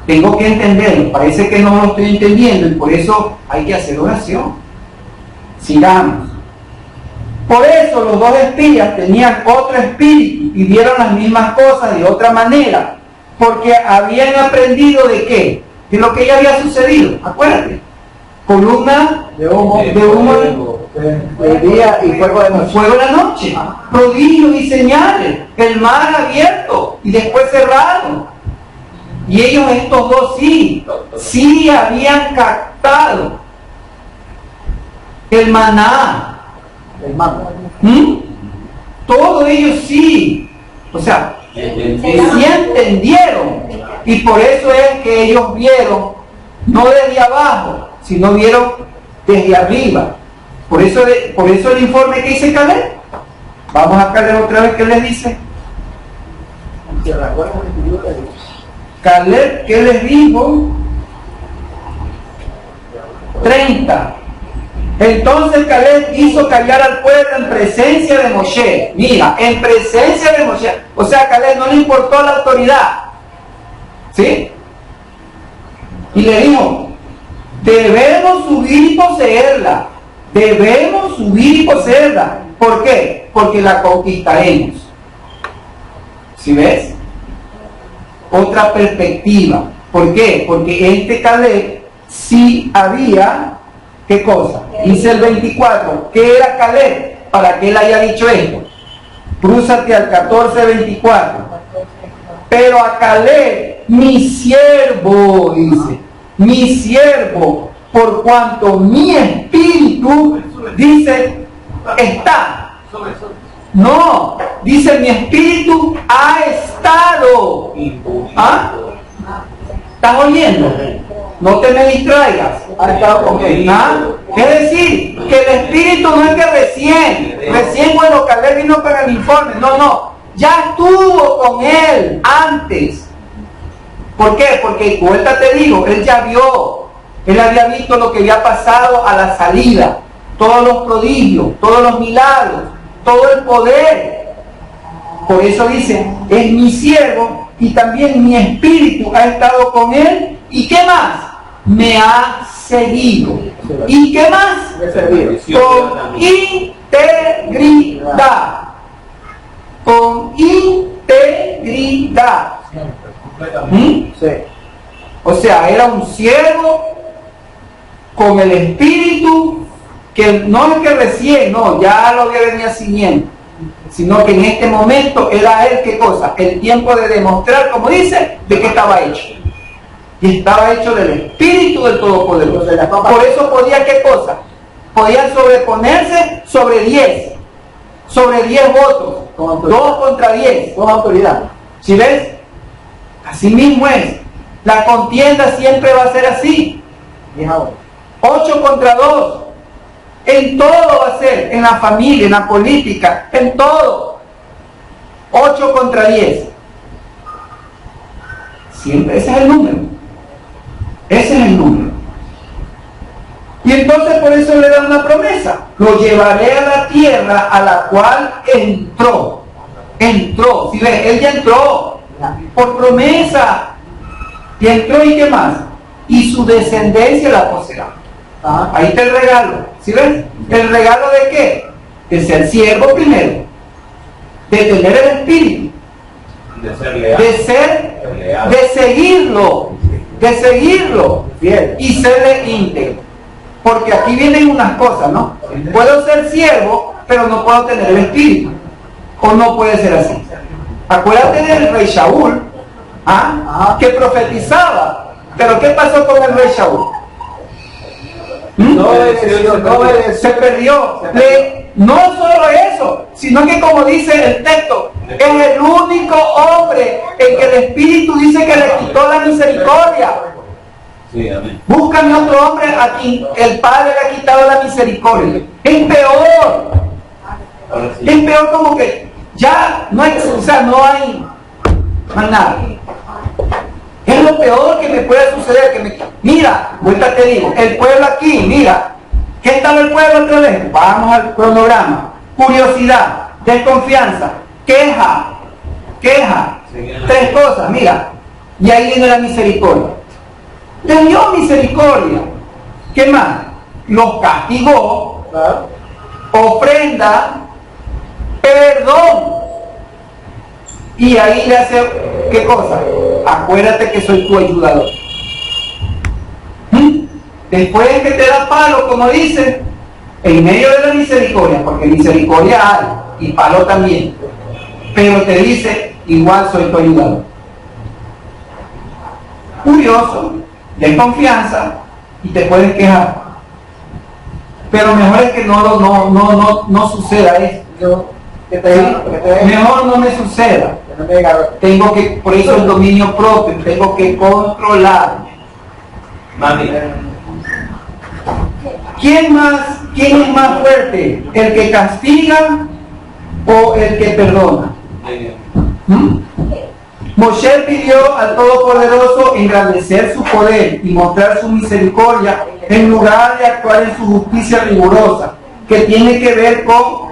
tengo que entenderlo. Parece que no lo estoy entendiendo y por eso hay que hacer oración. Sigamos. Por eso los dos espías tenían otro espíritu y vieron las mismas cosas de otra manera, porque habían aprendido ¿de qué? De lo que ya había sucedido. Acuérdate, columna de humo de día y fuego de noche. Fuego de la noche, prodigios y señales, el mar abierto y después cerrado. Y ellos, estos dos, sí habían captado el maná. El mando. Todos ellos sí. O sea, sí entendieron. Y por eso es que ellos vieron, no desde abajo, sino vieron desde arriba. Por eso el informe que dice Caleb. Vamos a Caleb otra vez, ¿qué les dice? Caleb, ¿qué les dijo? 30. Entonces Caleb hizo callar al pueblo en presencia de Moshe. Mira, en presencia de Moshe. O sea, a Caleb no le importó la autoridad. ¿Sí? Y le dijo, debemos subir y poseerla. Debemos subir y poseerla. ¿Por qué? Porque la conquistaremos. ¿Sí ves? Otra perspectiva. ¿Por qué? Porque este Caleb sí había... ¿Qué cosa? Dice el 24. ¿Qué era Caleb? Para que él haya dicho esto. Crúzate al 14:24. pero a Caleb, mi siervo, dice, mi siervo, por cuanto mi espíritu, dice, está. No, dice, mi espíritu ha estado. ¿Ah? ¿Estás oyendo? No te me distraigas. Ha estado con él. ¿Ah? Es decir, que el espíritu no es que recién cuando Caleb vino para el informe, no, ya estuvo con él antes. ¿Por qué? Porque, vuelta te digo, él ya vio, él había visto lo que había pasado a la salida, todos los prodigios, todos los milagros, todo el poder. Por eso dice, es mi siervo y también mi espíritu ha estado con él. ¿Y qué más? Me ha seguido. ¿Y qué más? Con integridad. Con integridad. Sí. O sea, era un siervo con el espíritu que no es que recién, no, ya lo había venido siguiendo, sino que en este momento era él, ¿qué cosa? El tiempo de demostrar, como dice, de que estaba hecho. Y estaba hecho del Espíritu del Todopoderoso. Por eso podía, ¿qué cosa? Podía sobreponerse sobre 10 votos, 2 contra 10. Con autoridad. ¿Sí ves? Así mismo es. La contienda siempre va a ser así. 8 contra 2. En todo va a ser, en la familia, en la política, en todo. 8 contra 10. Siempre ese es el número. Ese es el número. Y entonces por eso le da una promesa. Lo llevaré a la tierra a la cual entró. Entró. Si ves, él ya entró. Por promesa. Y entró, ¿y qué más? Y su descendencia la poseerá. Ahí está el regalo. ¿Sí ves? ¿El regalo de qué? De ser siervo primero. De tener el espíritu. De ser leal. De seguirlo. De seguirlo. Bien. Y serle íntegro. Porque aquí vienen unas cosas, ¿no? Puedo ser siervo, pero no puedo tener el espíritu. O no puede ser así. Acuérdate del rey Shaul, que profetizaba. Pero ¿qué pasó con el rey Shaul? No obedeció. Se perdió. No solo eso, sino que como dice el texto, es el único hombre en que el Espíritu dice que le quitó la misericordia. Sí, amén. Búscame otro hombre a quien el Padre le ha quitado la misericordia. Es peor. Es peor, como que ya no hay, o sea, no hay más nada. Es lo peor que me puede suceder. Mira, vuelta te digo, el pueblo aquí, mira, ¿qué estaba el pueblo otra vez? Vamos al cronograma. Curiosidad, desconfianza, queja. 3 cosas, mira. Y ahí viene la misericordia. Le dio misericordia. ¿Qué más? Los castigó, ofrenda, perdón. Y ahí le hace, ¿qué cosa? Acuérdate que soy tu ayudador. Después de que te da palo, como dice, en medio de la misericordia, porque misericordia hay, y palo también, pero te dice, igual soy tu ayudador. Curioso, desconfianza, y te puedes quejar. Pero mejor es que no suceda esto. Mejor no me suceda. Tengo que, por eso el dominio propio, tengo que controlarme. Mami. ¿Quién es más fuerte? ¿El que castiga o el que perdona? Moshe pidió al Todopoderoso engrandecer su poder y mostrar su misericordia en lugar de actuar en su justicia rigurosa, que tiene que ver con,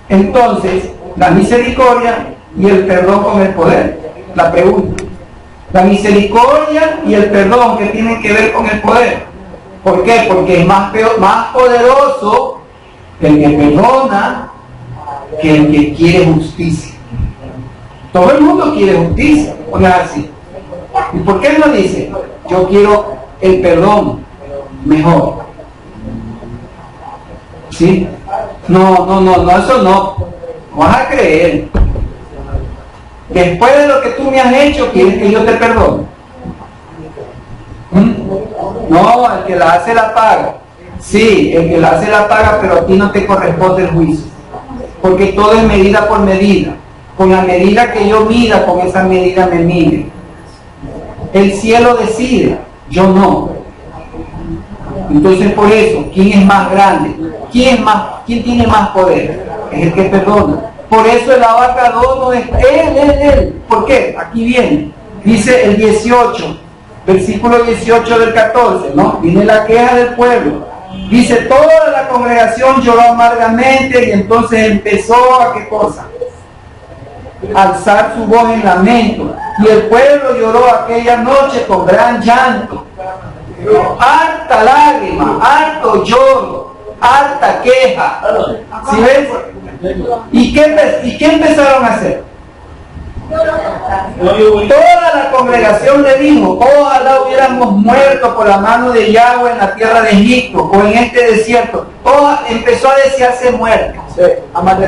entonces, la misericordia y el perdón con el poder. La pregunta, la misericordia y el perdón, que tienen que ver con el poder. ¿Por qué? Porque es más poderoso el que perdona que el que quiere justicia. Todo el mundo quiere justicia, ¿o no es así? ¿Y por qué no dice? Yo quiero el perdón mejor. ¿Sí? No, eso no. Vas a creer. Después de lo que tú me has hecho, ¿quieres que yo te perdone? No, el que la hace la paga. Sí, el que la hace la paga, pero a ti no te corresponde el juicio. Porque todo es medida por medida. Con la medida que yo mida, con esa medida me mide. El cielo decide, yo no. Entonces por eso, ¿quién es más grande? ¿Quién tiene más poder? Es el que perdona. Por eso el abacados no es él. ¿Por qué? Aquí viene. Dice el 18, versículo 18 del 14, ¿no? Viene la queja del pueblo. Dice, toda la congregación lloró amargamente y entonces empezó a ¿qué cosa? Alzar su voz en lamento. Y el pueblo lloró aquella noche con gran llanto. Harta lágrima, harto lloro, harta queja. ¿Sí ves? ¿Y qué empezaron a hacer? Toda la congregación le dijo, ojalá hubiéramos muerto por la mano de Yahweh en la tierra de Egipto o en este desierto. Empezó a desearse muerte.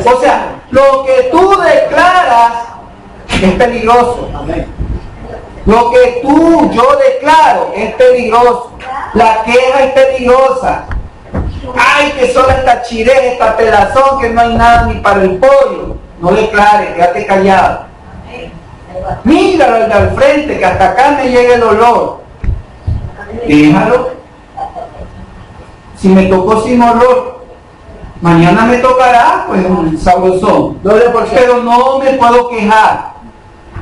O sea, lo que tú declaras es peligroso. Lo que yo declaro es peligroso. La queja es peligrosa. Ay, que solo esta chiré, esta pelazón, que no hay nada ni para el pollo. No declares, quédate callado. Míralo al de al frente, que hasta acá me llega el olor. Déjalo. Si me tocó sin olor, mañana me tocará, pues un sabrosón. Pero no me puedo quejar.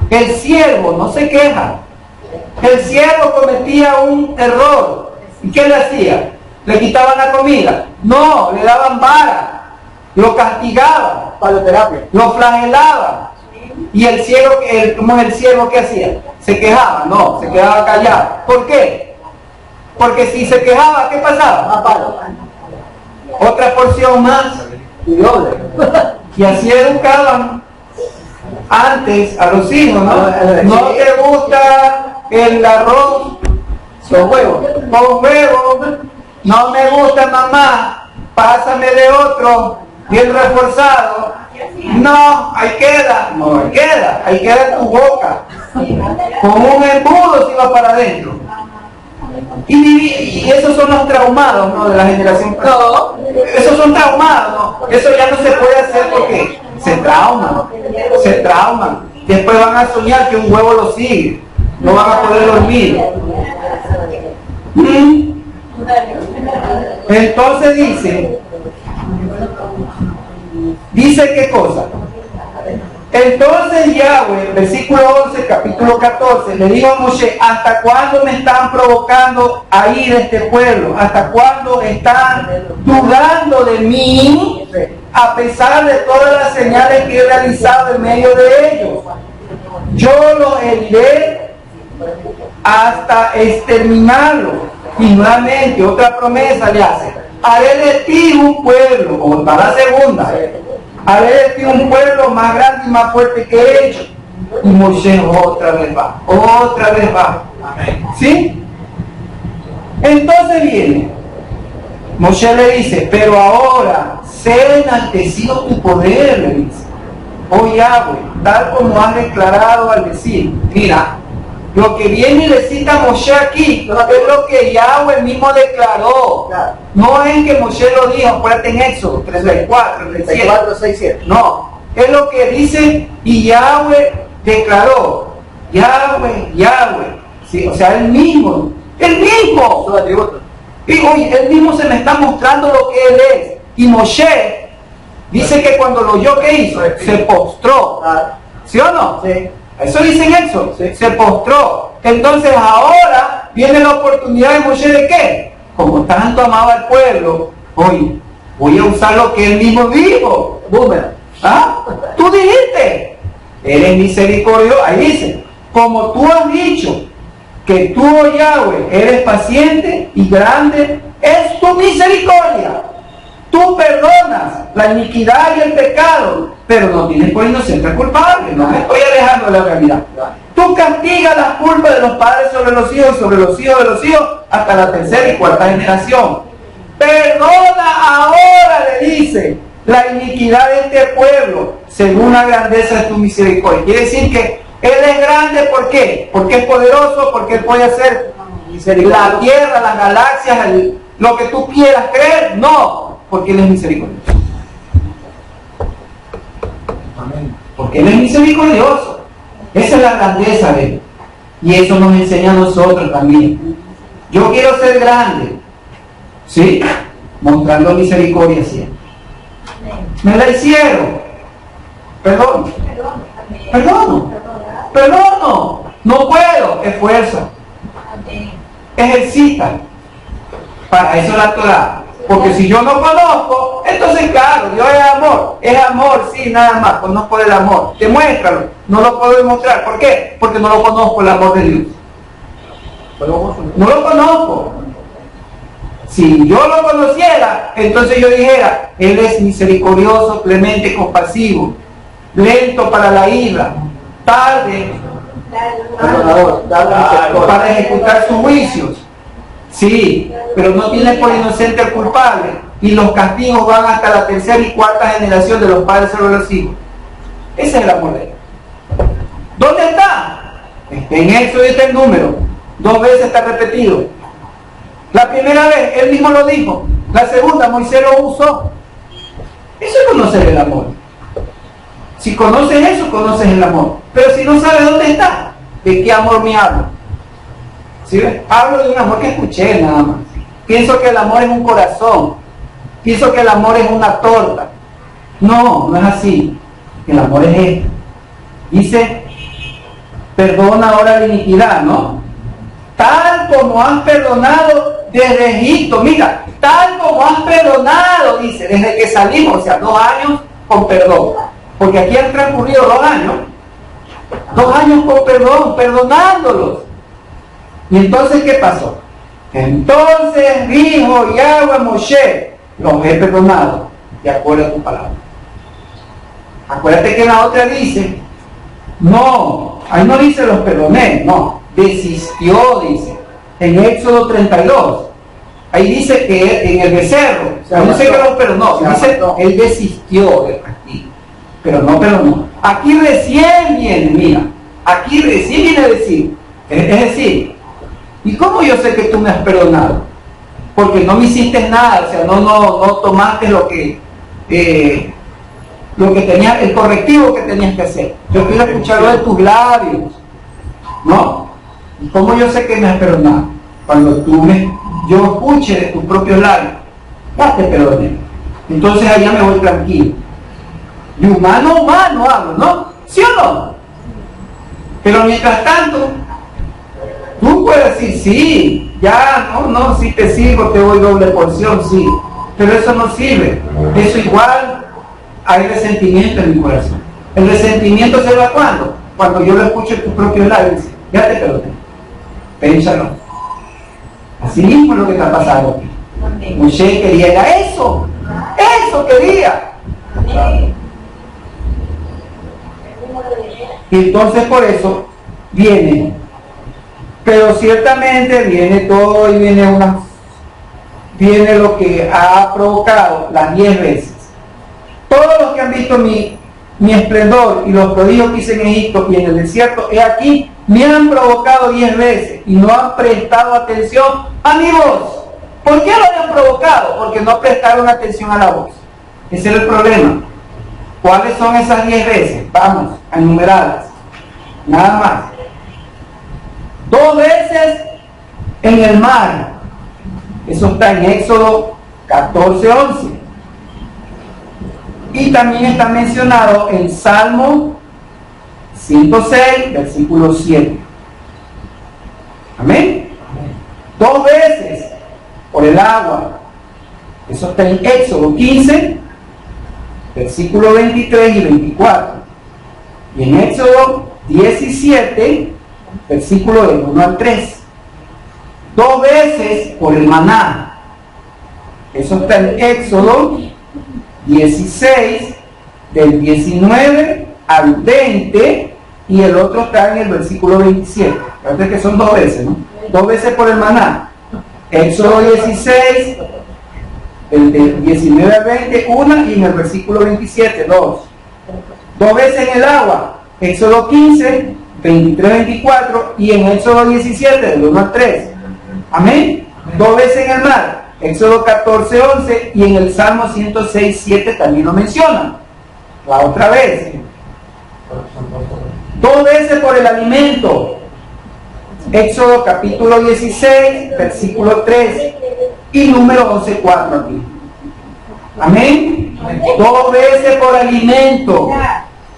El siervo no se queja. El siervo cometía un error. ¿Y qué le hacía? ¿Le quitaban la comida? No, le daban vara. Lo castigaban. Lo flagelaban. Y el siervo, ¿cómo es el siervo que hacía? ¿Se quejaba? No, se quedaba callado. ¿Por qué? Porque si se quejaba, ¿qué pasaba? Otra porción más. Y así educaban antes a los hijos, ¿no? ¿No te gusta el arroz con huevo? Con huevo. No me gusta, mamá, pásame de otro bien reforzado. No, ahí queda en tu boca. Con un embudo se va para adentro. Y esos son los traumados, ¿no? De la generación. No, esos son traumados, ¿no? Eso ya no se puede hacer porque se trauman. Después van a soñar que un huevo los sigue. No van a poder dormir. Entonces dice qué cosa. Entonces Yahweh, versículo 11, capítulo 14, le dijo a Moshe, ¿hasta cuándo me están provocando a ir este pueblo? ¿Hasta cuándo están dudando de mí? A pesar de todas las señales que he realizado en medio de ellos. Yo los heriré hasta exterminarlo. Y nuevamente otra promesa le hace. Haré de ti un pueblo, como para la segunda. Haré de ti un pueblo más grande y más fuerte que ellos. Y Moisés otra vez va. Amén. ¿Sí? Entonces viene. Moisés le dice, pero ahora, sé enaltecido tu poder, le dice. Oh Yahweh, tal como has declarado al decir. Mira, lo que viene y le cita a Moshe aquí es lo que Yahweh mismo declaró. No es que Moshe lo dijo, acuérdate en Éxodo 34, 6, 7. No, es lo que dice y Yahweh declaró. Yahweh. Sí, o sea, él mismo. Y oye, él mismo se me está mostrando lo que él es. Y Moshe dice que cuando lo oyó, ¿qué hizo? Se postró. ¿Sí o no? Sí. Eso dice en Éxodo, se postró. Entonces ahora viene la oportunidad de Moshe de ¿qué? Como tanto amaba al pueblo, hoy voy a usar lo que él mismo dijo. ¿Ah? Tú dijiste, eres misericordioso. Ahí dice, como tú has dicho que tú, oh Yahweh, eres paciente y grande, es tu misericordia. Tú perdonas la iniquidad y el pecado, pero no tienes por inocente al culpable. No me estoy alejando de la realidad. Tú castigas las culpas de los padres sobre los hijos, sobre los hijos de los hijos, hasta la tercera y cuarta generación. Perdona ahora, le dice, la iniquidad de este pueblo, según la grandeza de tu misericordia. Quiere decir que Él es grande, ¿por qué? Porque es poderoso, porque Él puede hacer la tierra, las galaxias, lo que tú quieras creer. No, porque Él es misericordioso. Amén. Porque Él es misericordioso. Esa es la grandeza de Él. Y eso nos enseña a nosotros también. Yo quiero ser grande, ¿sí? Mostrando misericordia siempre. Me la hicieron. Perdono. Perdono. No puedo. Esfuerza. Ejercita. Para eso la Torah. Porque si yo no conozco, entonces claro, Dios es amor. Es amor, sí, nada más. Conozco el amor. Demuéstralo. No lo puedo demostrar. ¿Por qué? Porque no lo conozco, el amor de Dios. No lo conozco. Si yo lo conociera, entonces yo dijera, Él es misericordioso, clemente, compasivo, lento para la ira, tarde para ejecutar sus juicios. Sí, pero no tiene por inocente al culpable, y los castigos van hasta la tercera y cuarta generación de los padres sobre los hijos. Ese es el amor de Él. ¿Dónde está? En Éxodo está el número. 2 veces está repetido. La primera vez, Él mismo lo dijo. La segunda, Moisés lo usó. Eso es conocer el amor. Si conoces eso, conoces el amor. Pero si no sabes dónde está, ¿de qué amor me hablo? ¿Sí ves? Hablo de un amor que escuché nada más. Pienso que el amor es un corazón. Pienso que el amor es una torta. No, no es así. El amor es esto. Dice, perdona ahora la iniquidad, ¿no? Tal como has perdonado desde Egipto. Mira, tal como has perdonado, dice, desde que salimos, o sea, 2 años con perdón. Porque aquí han transcurrido 2 años. 2 años con perdón, perdonándolos. Y entonces, ¿qué pasó? Entonces dijo Yahweh a Moshe, los he perdonado, de acuerdo a tu palabra. Acuérdate que la otra dice, no, ahí no dice los perdoné, no, desistió, dice, en Éxodo 32. Ahí dice que en el becerro, no sé que los perdonó, dice, él desistió del castigo, pero no perdonó. Aquí recién viene, mira, aquí recién viene a decir, es decir, ¿y cómo yo sé que tú me has perdonado? Porque no me hiciste nada, o sea, no tomaste lo que tenías, el correctivo que tenías que hacer. Yo quiero escucharlo de tus labios, ¿no? ¿Y cómo yo sé que me has perdonado? Cuando yo escuche de tus propios labios, ya te perdoné. Entonces allá me voy tranquilo. Y humano hablo, ¿no? ¿Sí o no? Pero mientras tanto, tú puedes decir, sí, ya, no, si te sirvo, te doy doble porción, sí. Pero eso no sirve. Eso igual, hay resentimiento en mi corazón. El resentimiento se va ¿cuándo? Cuando yo lo escucho en tus propios labios, ya te perdoné. Pénsalo. Así mismo es lo que está pasando aquí. Moshe quería, era eso quería. Y entonces por eso viene. Pero ciertamente viene todo y viene lo que ha provocado las 10 veces. Todos los que han visto mi esplendor y los prodigios que hice en Egipto y en el desierto, he aquí, me han provocado 10 veces y no han prestado atención a mi voz. ¿Por qué lo han provocado? Porque no prestaron atención a la voz. Ese era el problema. ¿Cuáles son esas 10 veces? Vamos a enumerarlas. Nada más. 2 veces en el mar. Eso está en Éxodo 14:11. Y también está mencionado en Salmo 106, versículo 7. Amén. 2 veces por el agua. Eso está en Éxodo 15, versículo 23 y 24. Y en Éxodo 17, versículo del 1 al 3. 2 veces por el maná. Eso está en Éxodo 16, del 19 al 20, y el otro está en el versículo 27. Fíjate que son 2 veces, ¿no? 2 veces por el maná. Éxodo 16, del 19 al 20, una, y en el versículo 27, dos. Dos veces en el agua, Éxodo 15, 23, 24, y en Éxodo 17, del 1 al 3. Amén. Dos veces en el mar, Éxodo 14, 11, y en el Salmo 106, 7 también lo menciona. La otra vez. Dos veces por el alimento, Éxodo capítulo 16, versículo 3, y número 11, 4 aquí. Amén. Dos veces por alimento.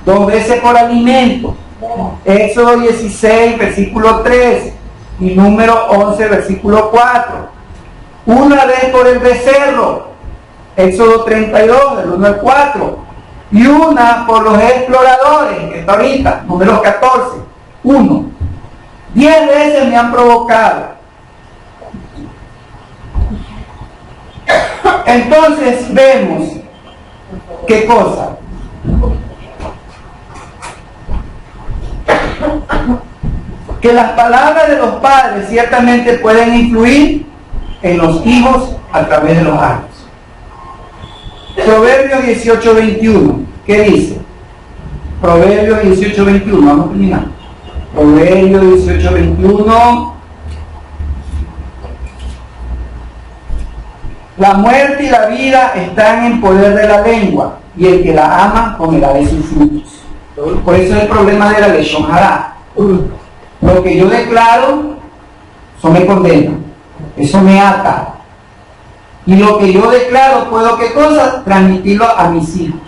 Dos veces por alimento. Éxodo 16, versículo 3, y número 11, versículo 4. Una vez por el becerro, Éxodo 32, del 1 al 4. Y una por los exploradores, que está ahorita, número 14, 1. 10 veces me han provocado. Entonces vemos, ¿qué cosa? Que las palabras de los padres ciertamente pueden influir en los hijos a través de los años. Proverbios 18, 21, ¿qué dice? Proverbios 18, 21, vamos a terminar. Proverbios 18, 21. La muerte y la vida están en poder de la lengua, y el que la ama comerá de sus frutos. Por eso es el problema de la lesión hará. Lo que yo declaro, eso me condena, eso me ata. Y lo que yo declaro, puedo, ¿qué cosa? Transmitirlo a mis hijos.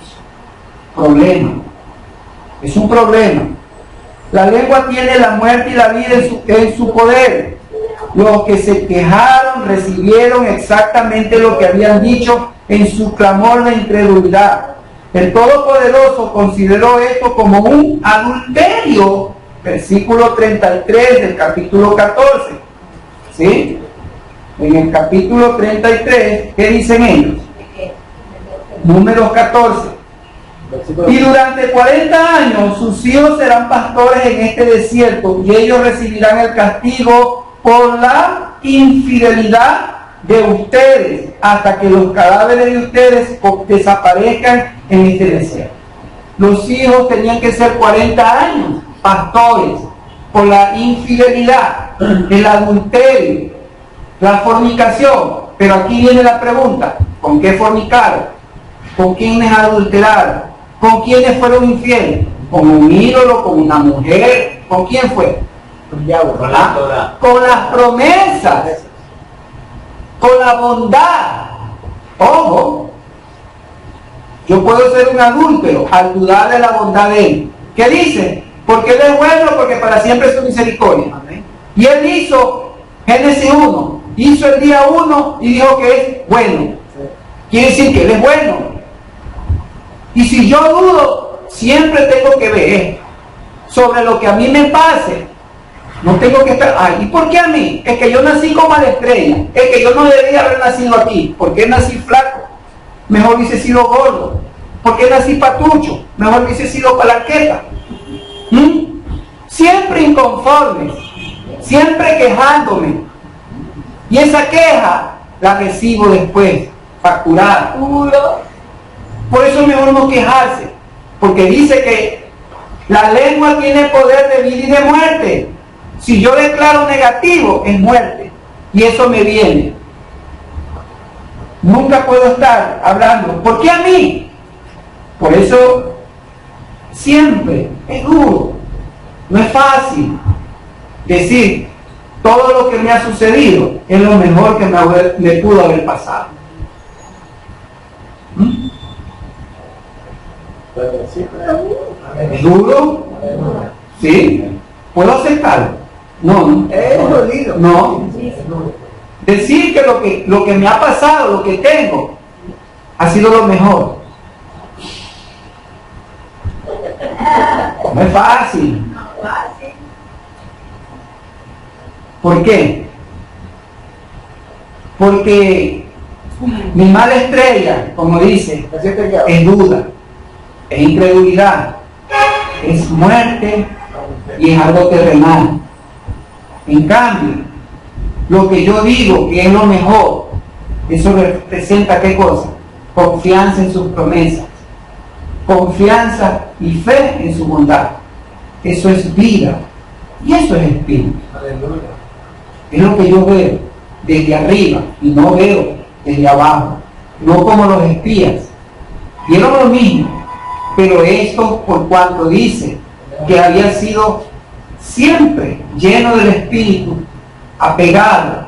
Problema. Es un problema. La lengua tiene la muerte y la vida en su poder. Los que se quejaron recibieron exactamente lo que habían dicho en su clamor de incredulidad. El Todopoderoso consideró esto como un adulterio. Versículo 33 del capítulo 14. ¿Sí? En el capítulo 33, ¿qué dicen ellos? Números 14. Y durante 40 años sus hijos serán pastores en este desierto, y ellos recibirán el castigo por la infidelidad de ustedes, hasta que los cadáveres de ustedes desaparezcan en este desierto. Los hijos tenían que ser 40 años pastores por la infidelidad, el adulterio, la fornicación. Pero aquí viene la pregunta: ¿con qué fornicaron? ¿Con quiénes adulteraron? ¿Con quiénes fueron infieles? ¿Con un ídolo? ¿Con una mujer? ¿Con quién fue? Con la Torah. Con las promesas, con la bondad. Ojo, yo puedo ser un adúltero al dudar de la bondad de él. ¿Qué dice? Porque él es bueno, porque para siempre es su misericordia. Amén. Y él hizo, Génesis 1, hizo el día 1 y dijo que es bueno. Quiere decir que él es bueno. Y si yo dudo, siempre tengo que ver sobre lo que a mí me pase. No tengo que estar, ay, ¿y por qué a mí? Es que yo nací como a la estrella. Es que yo no debería haber nacido aquí. ¿Por qué nací flaco? Mejor hubiese sido gordo. ¿Por qué nací patucho? Mejor hubiese sido palanqueta. Siempre inconforme, siempre quejándome. Y esa queja la recibo después, facturada. Por eso es mejor no quejarse, porque dice que la lengua tiene poder de vida y de muerte. Si yo declaro negativo, es muerte, y eso me viene. Nunca puedo estar hablando, ¿por qué a mí? Por eso siempre es duro, no es fácil decir todo lo que me ha sucedido es lo mejor que me pudo haber pasado. ¿Es duro? ¿Sí? ¿Puedo aceptarlo? No. Es dolido. No. Decir que lo que me ha pasado, lo que tengo, ha sido lo mejor. No es fácil. ¿Por qué? Porque mi mala estrella, como dice, es duda, es incredulidad, es muerte y es algo terrenal. En cambio, lo que yo digo que es lo mejor, Eso representa ¿qué cosa? Confianza en sus promesas, confianza y fe en su bondad. Eso es vida y eso es espíritu. Aleluya. Es lo que yo veo desde arriba y no veo desde abajo, no como los espías. Vieron lo mismo, pero esto por cuanto dice que había sido siempre lleno del Espíritu, apegado,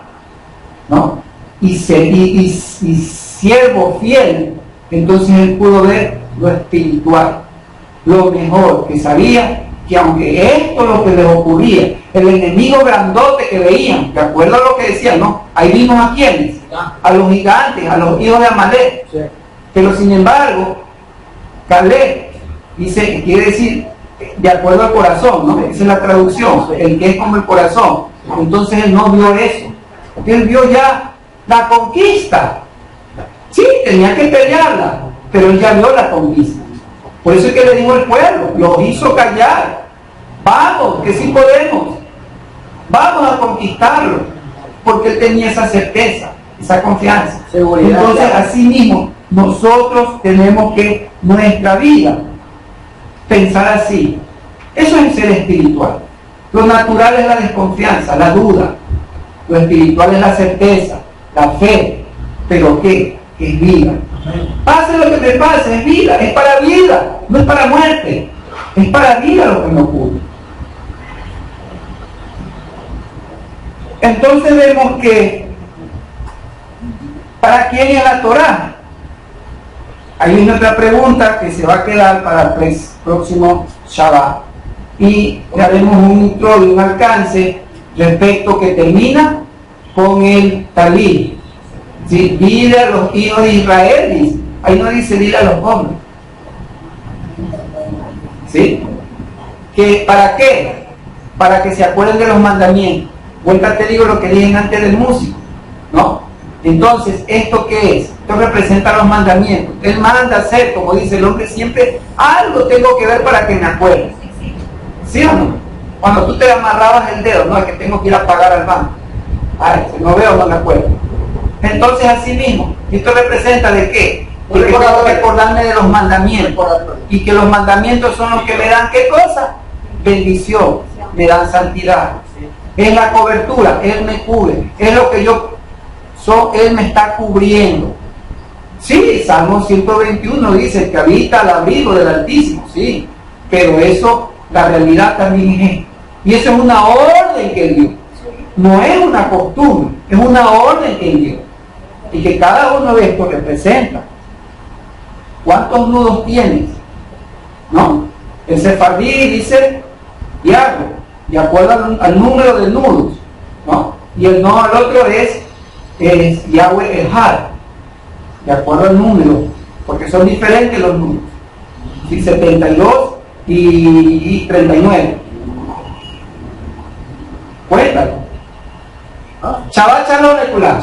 ¿no? Y siervo fiel, entonces él pudo ver lo espiritual, lo mejor que sabía, que aunque esto es lo que les ocurría, el enemigo grandote que veían, ¿de acuerdo a lo que decían, no? Ahí vimos a quienes, a los gigantes, a los hijos de Amalek, Sí. pero sin embargo, Caleb dice, quiere decir, de acuerdo al corazón, ¿no? Esa es la traducción, el que es como el corazón. Entonces él no vio eso, porque él vio ya la conquista. Sí, tenía que pelearla, pero él ya vio la conquista. Por eso es que le dijo al pueblo, los hizo callar. Vamos, que sí podemos. Vamos a conquistarlo, porque él tenía esa certeza, esa confianza. Seguridad. Entonces, así mismo, nosotros tenemos que nuestra vida pensar así. Eso es ser espiritual. Lo natural es la desconfianza, la duda. Lo espiritual es la certeza, la fe. ¿Pero qué? Es vida. Pase lo que me pase, es vida, es para vida, no es para muerte. Es para vida lo que me ocurre. Entonces vemos que ¿para quién es la Torá? Hay una otra pregunta que se va a quedar para el próximo Shabbat. Y le haremos un intro y un alcance respecto que termina con el talí. ¿Sí? Dile a los hijos de Israel, dice. Ahí no dice dile a los hombres. ¿Sí? ¿Que ¿para qué? Para que se acuerden de los mandamientos. Vuelta te digo lo que dije antes del músico, ¿no? Entonces, ¿esto qué es? Esto representa los mandamientos. Él manda hacer, como dice el hombre, siempre algo tengo que ver para que me acuerde. ¿Sí o no? Cuando tú te amarrabas el dedo, no es que tengo que ir a pagar al banco. Ay, si no veo, no me acuerdo. Entonces, así mismo, ¿esto representa de qué? De que tengo que acordarme de los mandamientos. Y que los mandamientos son los que me dan, ¿qué cosa? Bendición, me dan santidad. Es la cobertura, Él me cubre. Es lo que yo soy, Él me está cubriendo. Sí, Salmo 121 dice que habita al abrigo del Altísimo, sí. Pero eso, la realidad también es esto. Y eso es una orden que Él dio. No es una costumbre, es una orden que Él dio. Y que cada uno de estos representa. ¿Cuántos nudos tienes? ¿No? El sefardí dice diablo, de acuerdo al número de nudos, ¿no? Y el no al otro es Yahweh Ejad, de acuerdo al número, porque son diferentes los números. Sí, 72 y 39. Cuéntalo. Shabbat Shalom, Lekulá.